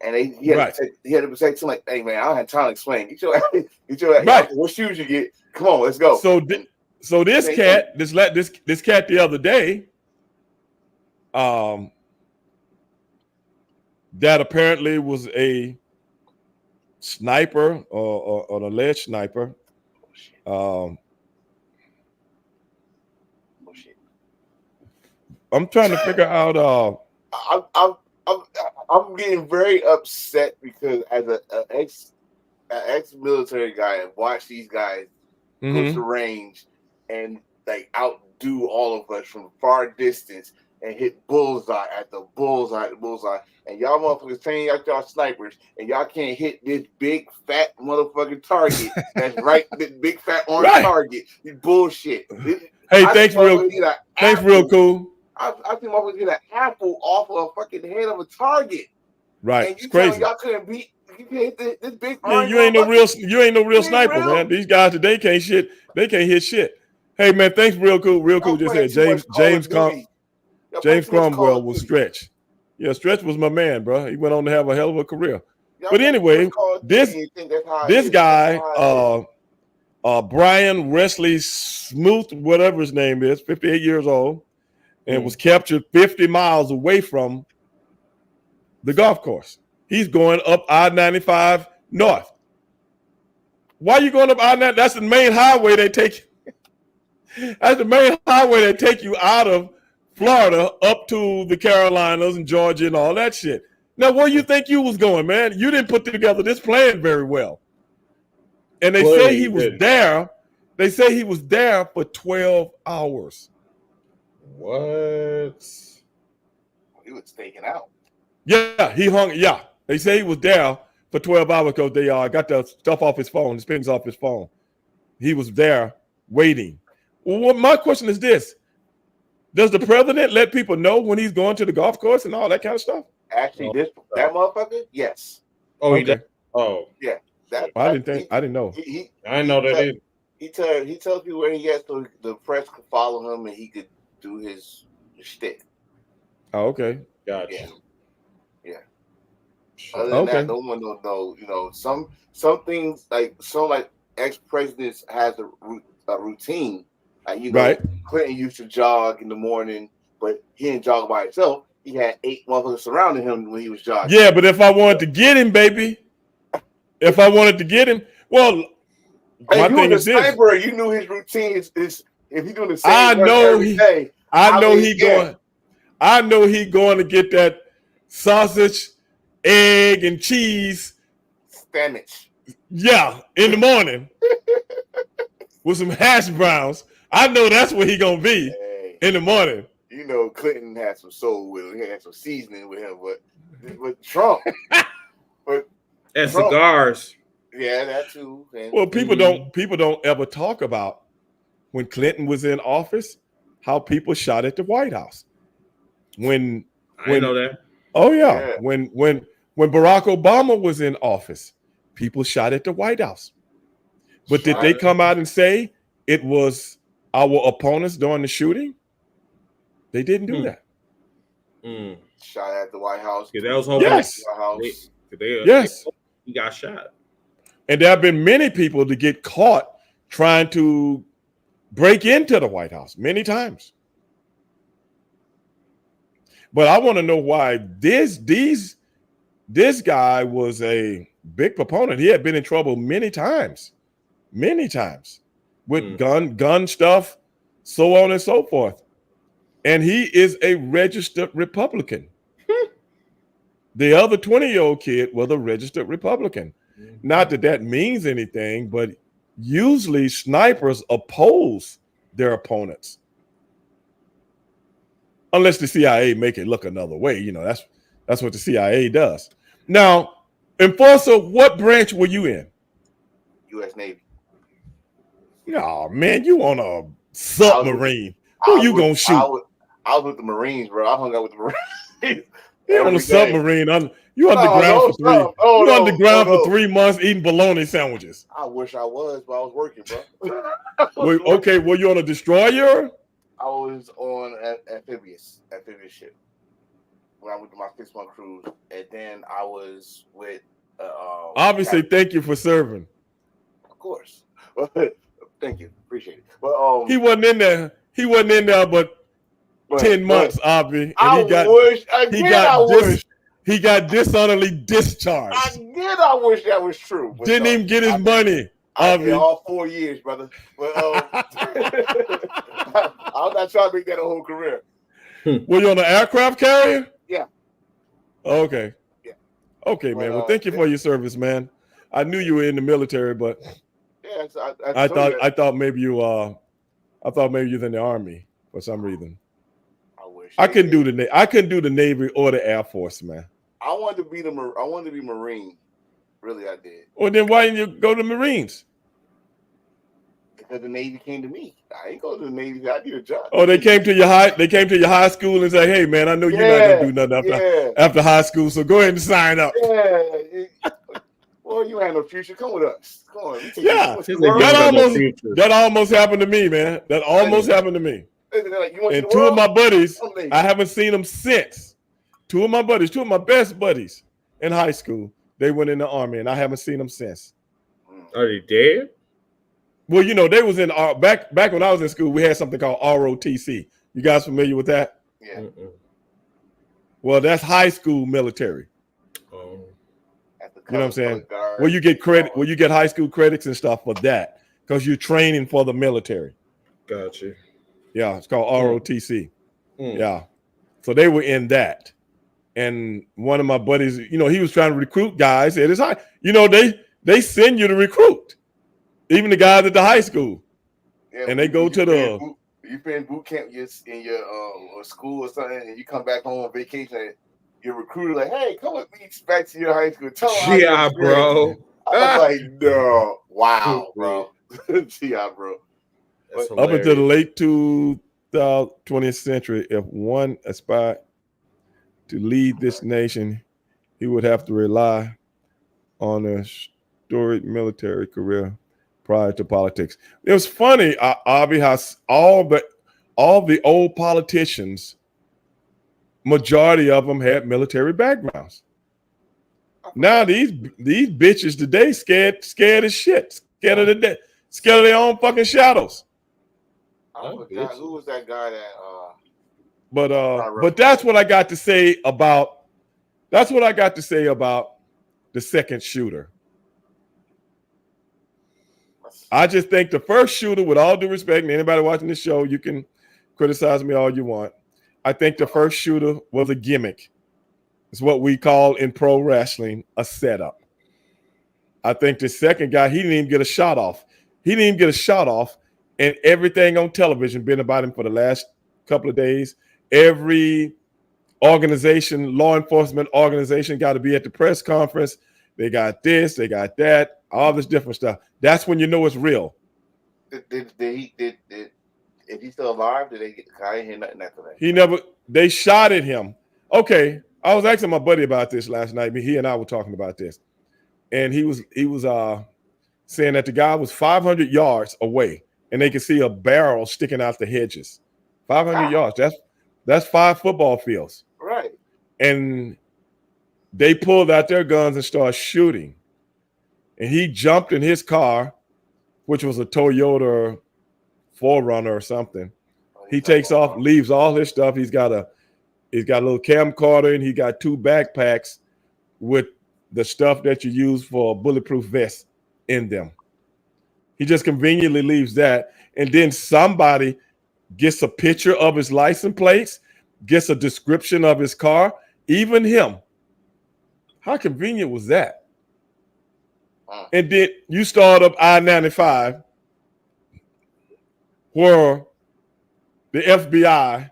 And he had to protect him. Like, hey man, I don't have time to explain. Get your Right. What shoes you get? Come on, let's go. So this cat the other day, that apparently was a sniper or an alleged sniper. I'm trying to figure out. I'm getting very upset because as an ex-military guy, I've watched these guys go to the range and like outdo all of us from far distance and hit bullseye at the bullseye, and y'all motherfuckers saying y'all snipers and y'all can't hit this big fat motherfucking target. That's right, this big fat orange target. You bullshit. Hey, thanks real cool. I think motherfuckers get an apple off of a fucking head of a target. Right, and it's crazy. Y'all couldn't beat. You can't hit this big. Yeah, you ain't no real sniper, man. These guys today can't shit. They can't hit shit. Hey man, thanks real cool. Just said James Cromwell was Stretch. Yeah, Stretch was my man, bro. He went on to have a hell of a career. But anyway, this guy, Brian Wesley Smoot, whatever his name is, 58 years old, and was captured 50 miles away from the golf course. He's going up I-95 north. Why are you going up I-95? That's the main highway they take. That's the main highway that take you out of Florida up to the Carolinas and Georgia and all that shit. Now, where you think you was going, man? You didn't put together this plan very well. And they say he was there. They say he was there for 12 hours. What? He was taken out. Yeah, he hung. Yeah, they say he was there for 12 hours because they got the stuff off his phone, the pins off his phone. He was there waiting. Well, my question is this: does the president let people know when he's going to the golf course and all that kind of stuff? Actually, that motherfucker, yes. Oh, okay. He does? Oh, yeah. I didn't know. I didn't know that either. He tells people where he gets so the press could follow him and he could do his shtick. Oh, okay. Gotcha. Yeah. Other than that, no one don't know. You know, some things like ex-presidents has a routine. Like, Clinton used to jog in the morning, but he didn't jog by himself. He had 8 motherfuckers surrounding him when he was jogging. Yeah, but if I wanted to get him, baby, well, my thing is this. Sniper, you knew his routine is if he's doing the same I know he going to get that sausage, egg, and cheese sandwich. Yeah, in the morning with some hash browns. I know that's where he gonna be in the morning. You know, Clinton had some soul with him. He had some seasoning with him, but with Trump, and cigars. Yeah, that too. And, well, people don't ever talk about when Clinton was in office, how people shot at the White House. I know that. Oh yeah. When Barack Obama was in office, people shot at the White House. But did they come out and say it was our opponents during the shooting? They didn't do that. Shot at the White House. Yeah, that was yes. He got shot. And there have been many people to get caught trying to break into the White House many times. But I want to know why this guy was a big proponent. He had been in trouble many times with gun stuff, so on and so forth. And he is a registered Republican. The other 20-year-old kid was a registered Republican. Not that means anything, but usually snipers oppose their opponents. Unless the CIA make it look another way. You know, that's what the CIA does. Now, Enforcer, what branch were you in? U.S. Navy. No, man, you on a submarine. Who you gonna shoot? I was with the Marines, bro. I hung out with the Marines. You on a submarine. You underground for 3 months eating bologna sandwiches. I wish I was, but I was working, bro. Okay, were you on a destroyer? I was on amphibious ship. when I went to my 6-month cruise, and then I was with. Obviously, thank you for serving. Of course. Thank you, appreciate it. But he wasn't in there. He wasn't in there, but 10 months, Avi, and I wish he got dishonorably discharged. I wish that was true. Didn't even get his money. I did all 4 years, brother. But I'm not trying to make that a whole career. Were you on an aircraft carrier? Yeah. Okay. Yeah. Okay, man. Well, thank you for your service, man. I knew you were in the military, but yeah, I thought maybe you you're in the Army for some reason. I couldn't do the Navy or the Air Force, man. I wanted to be Marine. Really, I did. Well, then why didn't you go to the Marines? Because the Navy came to me. I ain't going to the Navy. I need a job. Oh, they came to your high school and said, "Hey, man, I know you're not gonna do nothing after high school, so go ahead and sign up." Yeah. Well, you ain't no future. Come with us. Come on. That almost happened to me, man. That almost happened to me. And two of my buddies, I haven't seen them since. Two of my best buddies in high school, they went in the Army, and I haven't seen them since. Are they dead? Well, you know, they was in back when I was in school. We had something called ROTC. You guys familiar with that? Yeah. Mm-mm. Well, that's high school military. Oh. You know what I'm saying? Where you get credit, where you get high school credits and stuff for that, because you're training for the military. Gotcha. Yeah, it's called ROTC. Yeah. So they were in that. And one of my buddies, you know, he was trying to recruit guys at his high. You know, they send you to recruit, even the guys at the high school. Yeah, and they go to the. You've been in boot camp in your school or something, and you come back home on vacation, and your recruiter like, "Hey, come with me back to your high school." Tell them yeah, bro. I was like, "No, wow, bro." Yeah, bro. Up until the late 20th century, if one aspired to lead this nation, he would have to rely on a storied military career prior to politics. It was funny, Avi, how all the old politicians, majority of them had military backgrounds. Now these bitches today scared as shit, scared of their own fucking shadows. I forgot who was that guy that. But that's what I got to say about. That's what I got to say about the second shooter. I just think the first shooter, with all due respect, and anybody watching this show, you can criticize me all you want. I think the first shooter was a gimmick. It's what we call in pro wrestling a setup. I think the second guy, he didn't even get a shot off. And everything on television been about him for the last couple of days. Every organization, law enforcement organization, got to be at the press conference. They got this, they got that, all this different stuff. That's when you know it's real. Is he still alive? I didn't hear nothing after that. They shot at him. Okay, I was asking my buddy about this last night. He and I were talking about this. And he was saying that the guy was 500 yards away and they could see a barrel sticking out the hedges. 500 yards. That's 5 football fields. Right. And they pulled out their guns and started shooting. And he jumped in his car, which was a Toyota 4Runner or something. He takes off, leaves all his stuff. He's got a little camcorder, and he got 2 backpacks with the stuff that you use for a bulletproof vest in them. He just conveniently leaves that. And then somebody gets a picture of his license plates, gets a description of his car, even him. How convenient was that? And then you start up I-95 where the FBI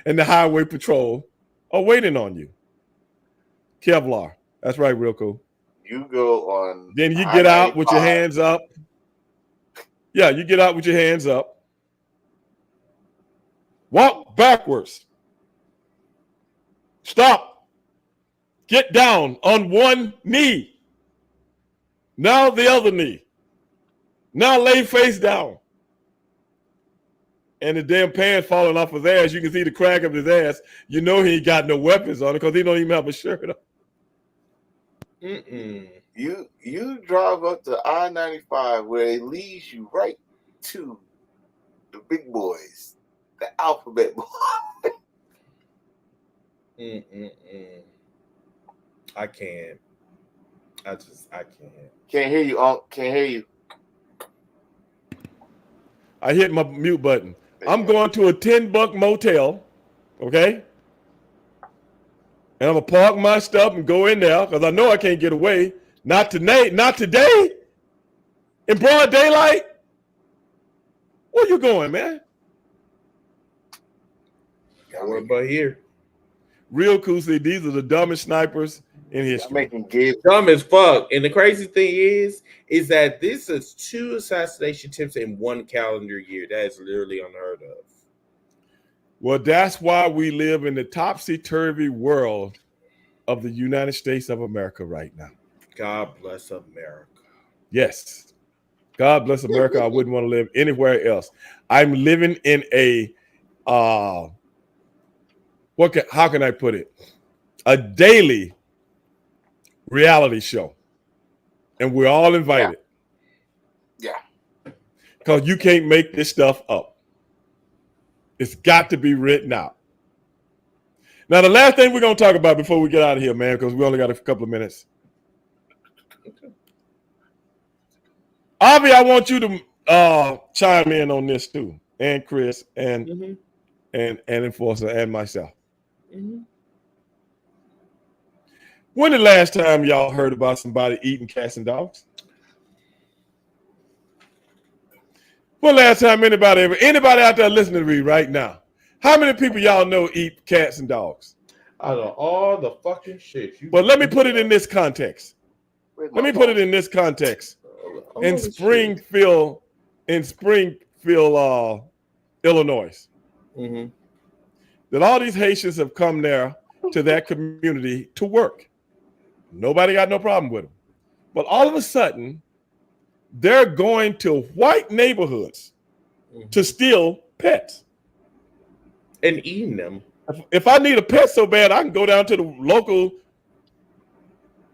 and the highway patrol are waiting on you. Kevlar. That's right, real cool. You go on. Then you get out with your hands up. Yeah, you get out with your hands up. Walk backwards. Stop. Get down on one knee. Now the other knee. Now lay face down. and the damn pants falling off his ass. You can see the crack of his ass. You know he ain't got no weapons on it because he don't even have a shirt on. You drive up to I-95 where it leads you right to the big boys, the alphabet boys. I can't. I can't. Can't hear you, Unc. Can't hear you. I hit my mute button. I'm going to a $10 motel, okay? And I'm gonna park my stuff and go in there because I know I can't get away. Not today. Not today. In broad daylight. Where you going, man? What about here? Real cool. See, these are the dumbest snipers in I'm history. making gigs. Dumb as fuck. And the crazy thing is that this is 2 assassination attempts in 1 calendar year. That is literally unheard of. Well, that's why we live in the topsy-turvy world of the United States of America right now. God bless America. Yes. God bless America. I wouldn't want to live anywhere else. I'm living in a how can I put it? A daily reality show. And we're all invited. Yeah. Because you can't make this stuff up. It's got to be written out. Now, the last thing we're going to talk about before we get out of here, man, because we only got a couple of minutes. Avi, I want you to chime in on this too, and Chris, and Enforcer, and myself. When the last time y'all heard about somebody eating cats and dogs? When last time anybody out there listening to me right now? How many people y'all know eat cats and dogs? Out of all the fucking shit. But let me put it in this context. In Springfield, Illinois, that all these Haitians have come there to that community to work. Nobody got no problem with them. But all of a sudden, they're going to white neighborhoods to steal pets. And eating them. If I need a pet so bad, I can go down to the local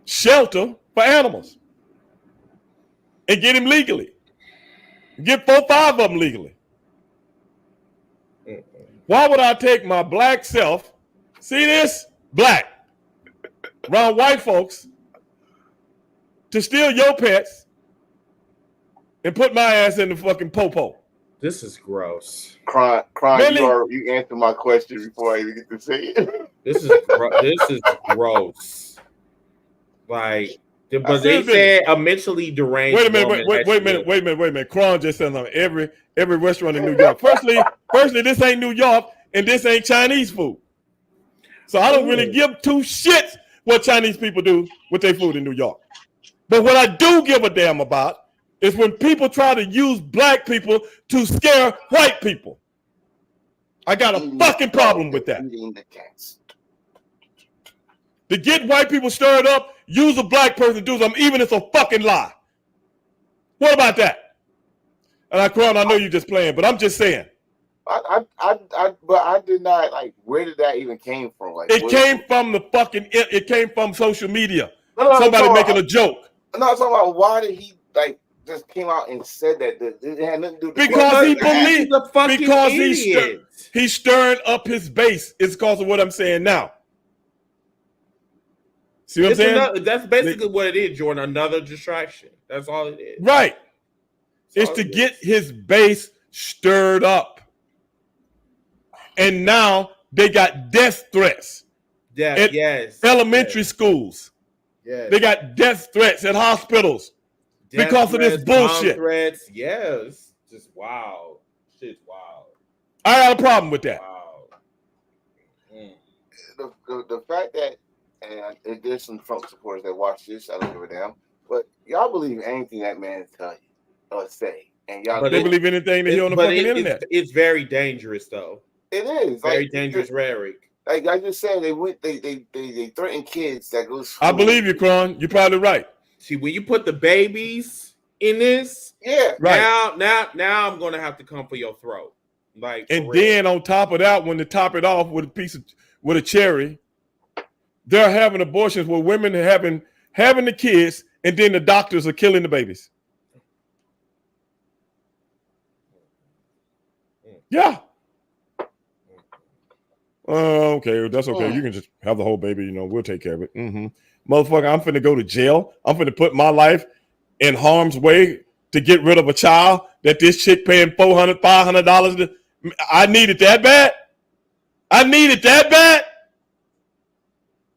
shelter for animals and get him legally. Get 4 or 5 of them legally. Why would I take my black self, see this? Black, around white folks, to steal your pets and put my ass in the fucking popo? This is gross. Crying, Really? you answered my question before I even get to say it. This is gross. Like, but they said a mentally deranged. Wait a minute. Cron just said something. Every restaurant in New York. Firstly, this ain't New York and this ain't Chinese food. So I don't really give 2 shits what Chinese people do with their food in New York. But what I do give a damn about is when people try to use black people to scare white people. I got a fucking problem with that. To get white people stirred up, use a black person to do something, even if it's a fucking lie. What about that? And I know you're just playing, but I'm just saying. But I did not like. Where did that even came from? Like, it came from social media. No, somebody making a joke. No, I'm talking about why did he like just came out and said that it had nothing to do with because he believes the fucking because idiot. he's stirring up his base. It's because of what I'm saying now. See what I'm saying? That's basically what it is, Jordan. Another distraction. That's all it is. Right. It's to get his base stirred up. And now they got death threats. At elementary schools. Yes. They got death threats at hospitals because of this bullshit. Threats. Yes. Just wow. Shit's wild. I got a problem with that. Wow. The fact that, and there's some Trump supporters that watch this, I don't give a damn, but y'all believe anything that man tell you or say. And y'all believe anything they hear on the fucking internet. It's very dangerous, though. It is. Very dangerous rhetoric. Like I just said, they threaten kids that go to school. I believe you, Cron. You're probably right. See, when you put the babies in this, yeah, right. Now I'm gonna have to come for your throat. Like, And for real. then on top of that, when they top it off with a cherry, they're having abortions where women are having the kids, and then the doctors are killing the babies. Yeah. Okay, that's okay. You can just have the whole baby. We'll take care of it. Motherfucker, I'm finna go to jail. I'm finna put my life in harm's way to get rid of a child that this chick paying $400, $500. I need it that bad. I need it that bad.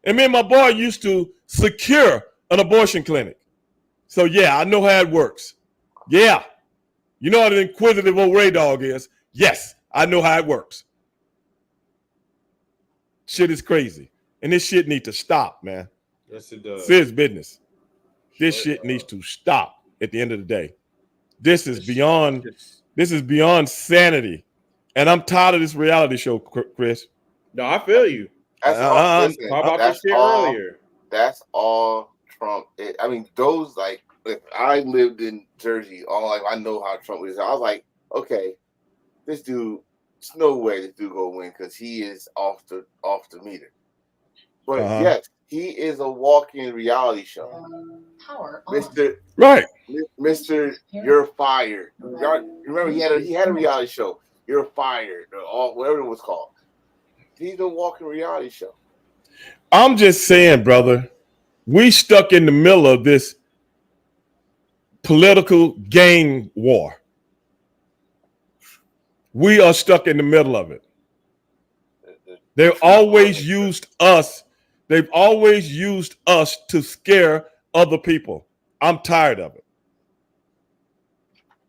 And me and my boy used to secure an abortion clinic. So yeah, I know how it works. Yeah. You know what an inquisitive old Ray Dog is? Yes, I know how it works. Shit is crazy. And this shit needs to stop, man. Yes, it does. Serious business. This shit needs to stop at the end of the day. This is beyond sanity. And I'm tired of this reality show, Chris. No, I feel you. That's all. Listen, How about that's this shit all, earlier? That's all Trump. I mean, those like if I lived in Jersey, I know how Trump is. I was like, okay, this dude, there's no way this dude gonna win because he is off the meter. But yes, he is a walking reality show. Mr. Right. Mr. You're fired. Remember he had a reality show. You're fired, or whatever it was called. He's a walking reality show. I'm just saying, brother, we stuck in the middle of this political gang war. We are stuck in the middle of it. They've always used us. They've always used us to scare other people. I'm tired of it.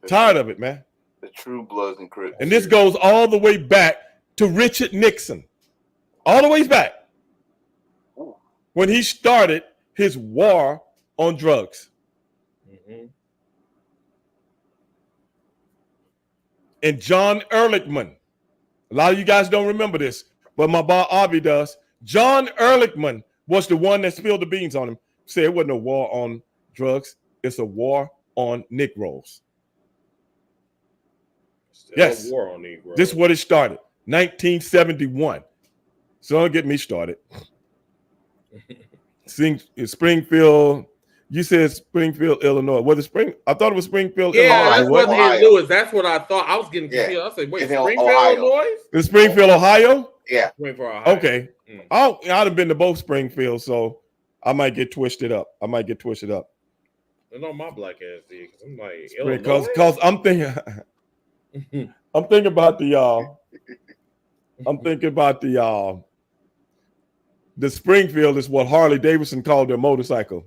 Tired of it, man. The True Bloods and Crips. And this goes all the way back to Richard Nixon. All the way back. When he started his war on drugs. And John Ehrlichman. A lot of you guys don't remember this, but my boy Avi does. John Ehrlichman was the one that spilled the beans on him. Said it wasn't a war on drugs. It's a war on Negroes. Yes. War on Negroes. This is what it started. 1971. So don't get me started. Springfield. You said Springfield, Illinois. Was it Spring? I thought it was Springfield, Illinois. Yeah, that's what Ohio. St. Louis. That's what I thought. I was getting confused. I said, wait, Springfield, Illinois? Is Springfield, Ohio? Yeah. Springfield, Ohio. Okay. I'd have been to both Springfield, so I might get twisted up. And on my black ass did, because I'm like, Illinois? Because I'm thinking about the Springfield is what Harley Davidson called their motorcycle.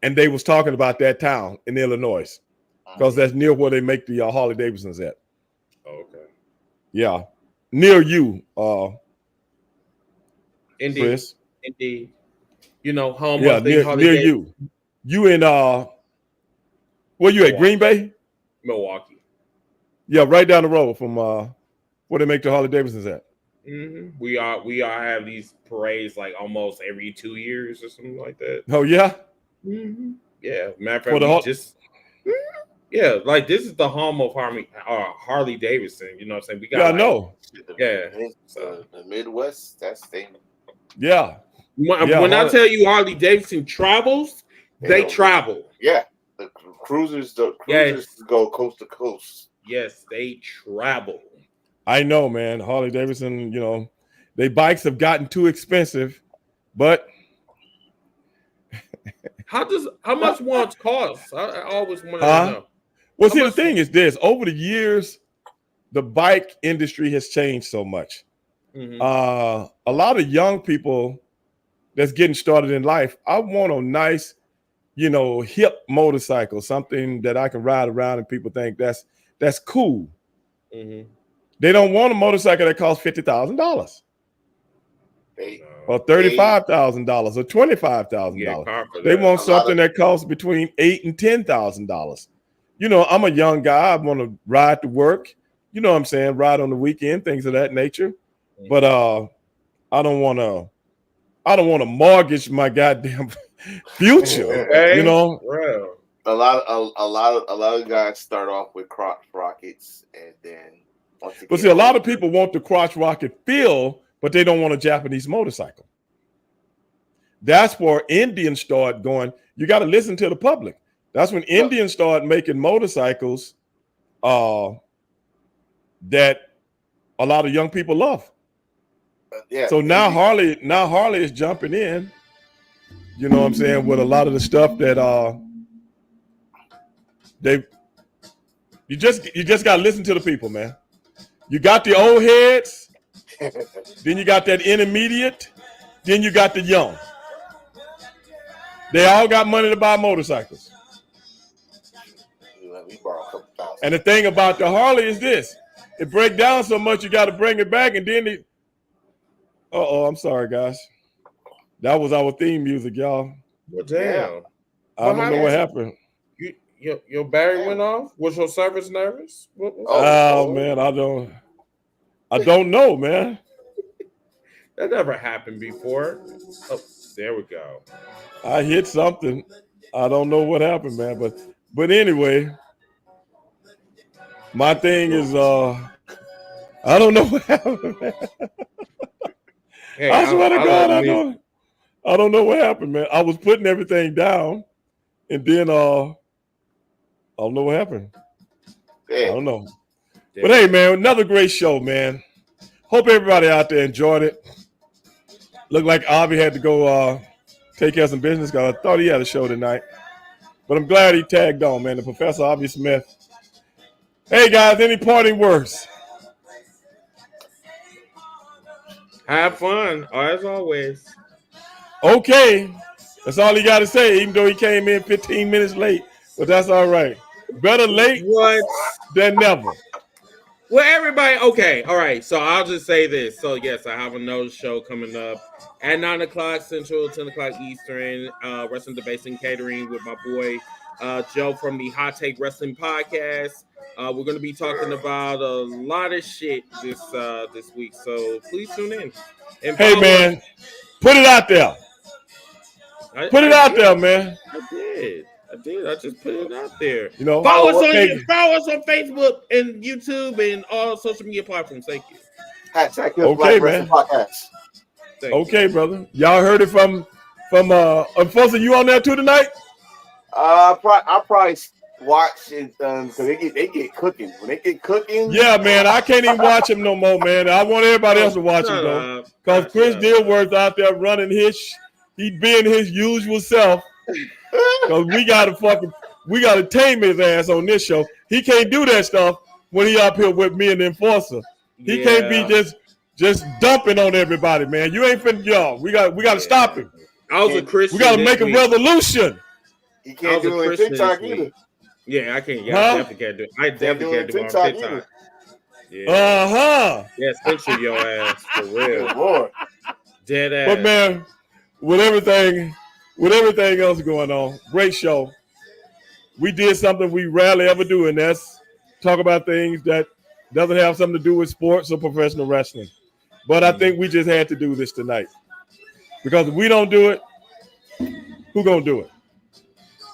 And they was talking about that town in Illinois because that's near where they make the Harley Davidsons at. Okay. Yeah. Near you, Indeed. Chris. Indeed. Home Yeah, of near you. You in where you at, Green Bay? Milwaukee. Yeah, right down the road from where they make the Harley Davidsons at. We are have these parades like almost every 2 years or something like that. Oh yeah. Yeah, matter of fact, like this is the home of Harley Davidson. You know what I'm saying? We got. Yeah, I know. The Midwest, that's thing. Yeah. When I tell you Harley Davidson travels, they travel. Yeah, the cruisers go coast to coast. Yes, they travel. I know, man. Harley Davidson, their bikes have gotten too expensive, but how much ones cost? I always wanted to know. Well, see, the thing is this: over the years, the bike industry has changed so much. A lot of young people that's getting started in life, I want a nice, hip motorcycle, something that I can ride around and people think that's cool. They don't want a motorcycle that costs $50,000 or $35,000 or $25,000. They want something that costs between $8,000 and $10,000. I'm a young guy. I want to ride to work. You know what I'm saying? Ride on the weekend, things of that nature. But I don't want to mortgage my goddamn future. Real. A lot of guys start off with crotch rockets and then But see, a lot of people want the crotch rocket feel, but they don't want a Japanese motorcycle. That's where Indians start going. You got to listen to the public. That's when Indians start making motorcycles that a lot of young people love. Yeah. So now Harley is jumping in. You know what I'm saying, with a lot of the stuff that you just got to listen to the people, man. You got the old heads, then you got that intermediate, then you got the young. They all got money to buy motorcycles. And the thing about the Harley is this: it breaks down so much, you got to bring it back, and then it. I'm sorry, guys. That was our theme music, y'all. Well, damn. I don't know what happened. Your battery went off? Was your service nervous? Man, I don't know, man. That never happened before. Oh, there we go. I hit something. I don't know what happened, man. But anyway, my thing is I don't know what happened, man. Hey, I swear to God, I don't know what happened, man. I was putting everything down, and then I don't know what happened. I don't know. But hey, man, another great show, man. Hope everybody out there enjoyed it. Looked like Avi had to go take care of some business because I thought he had a show tonight. But I'm glad he tagged on, man. The Professor Avi Smith. Hey, guys, any parting words? Have fun, as always. Okay. That's all he got to say, even though he came in 15 minutes late. But that's all right. Better late than never. Well, everybody, okay, all right. So I'll just say this. So yes, I have another show coming up at 9 o'clock Central, 10 o'clock Eastern. Wrestling Debates and Catering with my boy Joe from the Hot Take Wrestling Podcast. We're going to be talking about a lot of shit this week. So please tune in. And hey man, put it out there. Put it out there, man. I did. I just put it out there. You know, follow us on Facebook and YouTube and all social media platforms. Thank you. Okay, man. Okay, brother. Y'all heard it from Enforcer. You on there too tonight? I probably watch it because they get cooking. When they get cooking, yeah, man. I can't even watch him no more, man. I want everybody else to watch him though, because Chris Dilworth out there running he being his usual self. Because we gotta tame his ass on this show. He can't do that stuff when he up here with me and the Enforcer. He can't be just dumping on everybody, man. You ain't finna, y'all. We gotta stop him. I was a Christian. We gotta make a revolution. He can't do it on TikTok either. Yeah, I can't. Yeah, I definitely can't do it. I definitely can't do it on TikTok. Yeah. Yeah, censor your ass for real. Lord. Dead ass. But man, with everything else going on, great show. We did something we rarely ever do, and that's talk about things that doesn't have something to do with sports or professional wrestling. But I think we just had to do this tonight. Because if we don't do it, who gonna do it?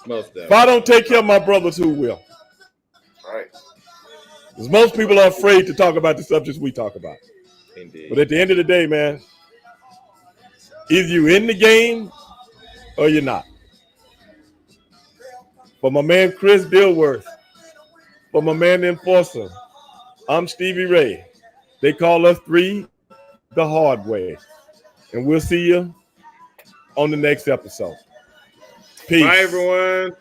Most definitely. If I don't take care of my brothers, who will? Right. Because most people are afraid to talk about the subjects we talk about. Indeed. But at the end of the day, man, either you in the game or you're not. For my man Chris Dilworth, for my man the Enforcer, I'm Stevie Ray. They call us 3 the hard way. And we'll see you on the next episode. Peace. Bye, everyone.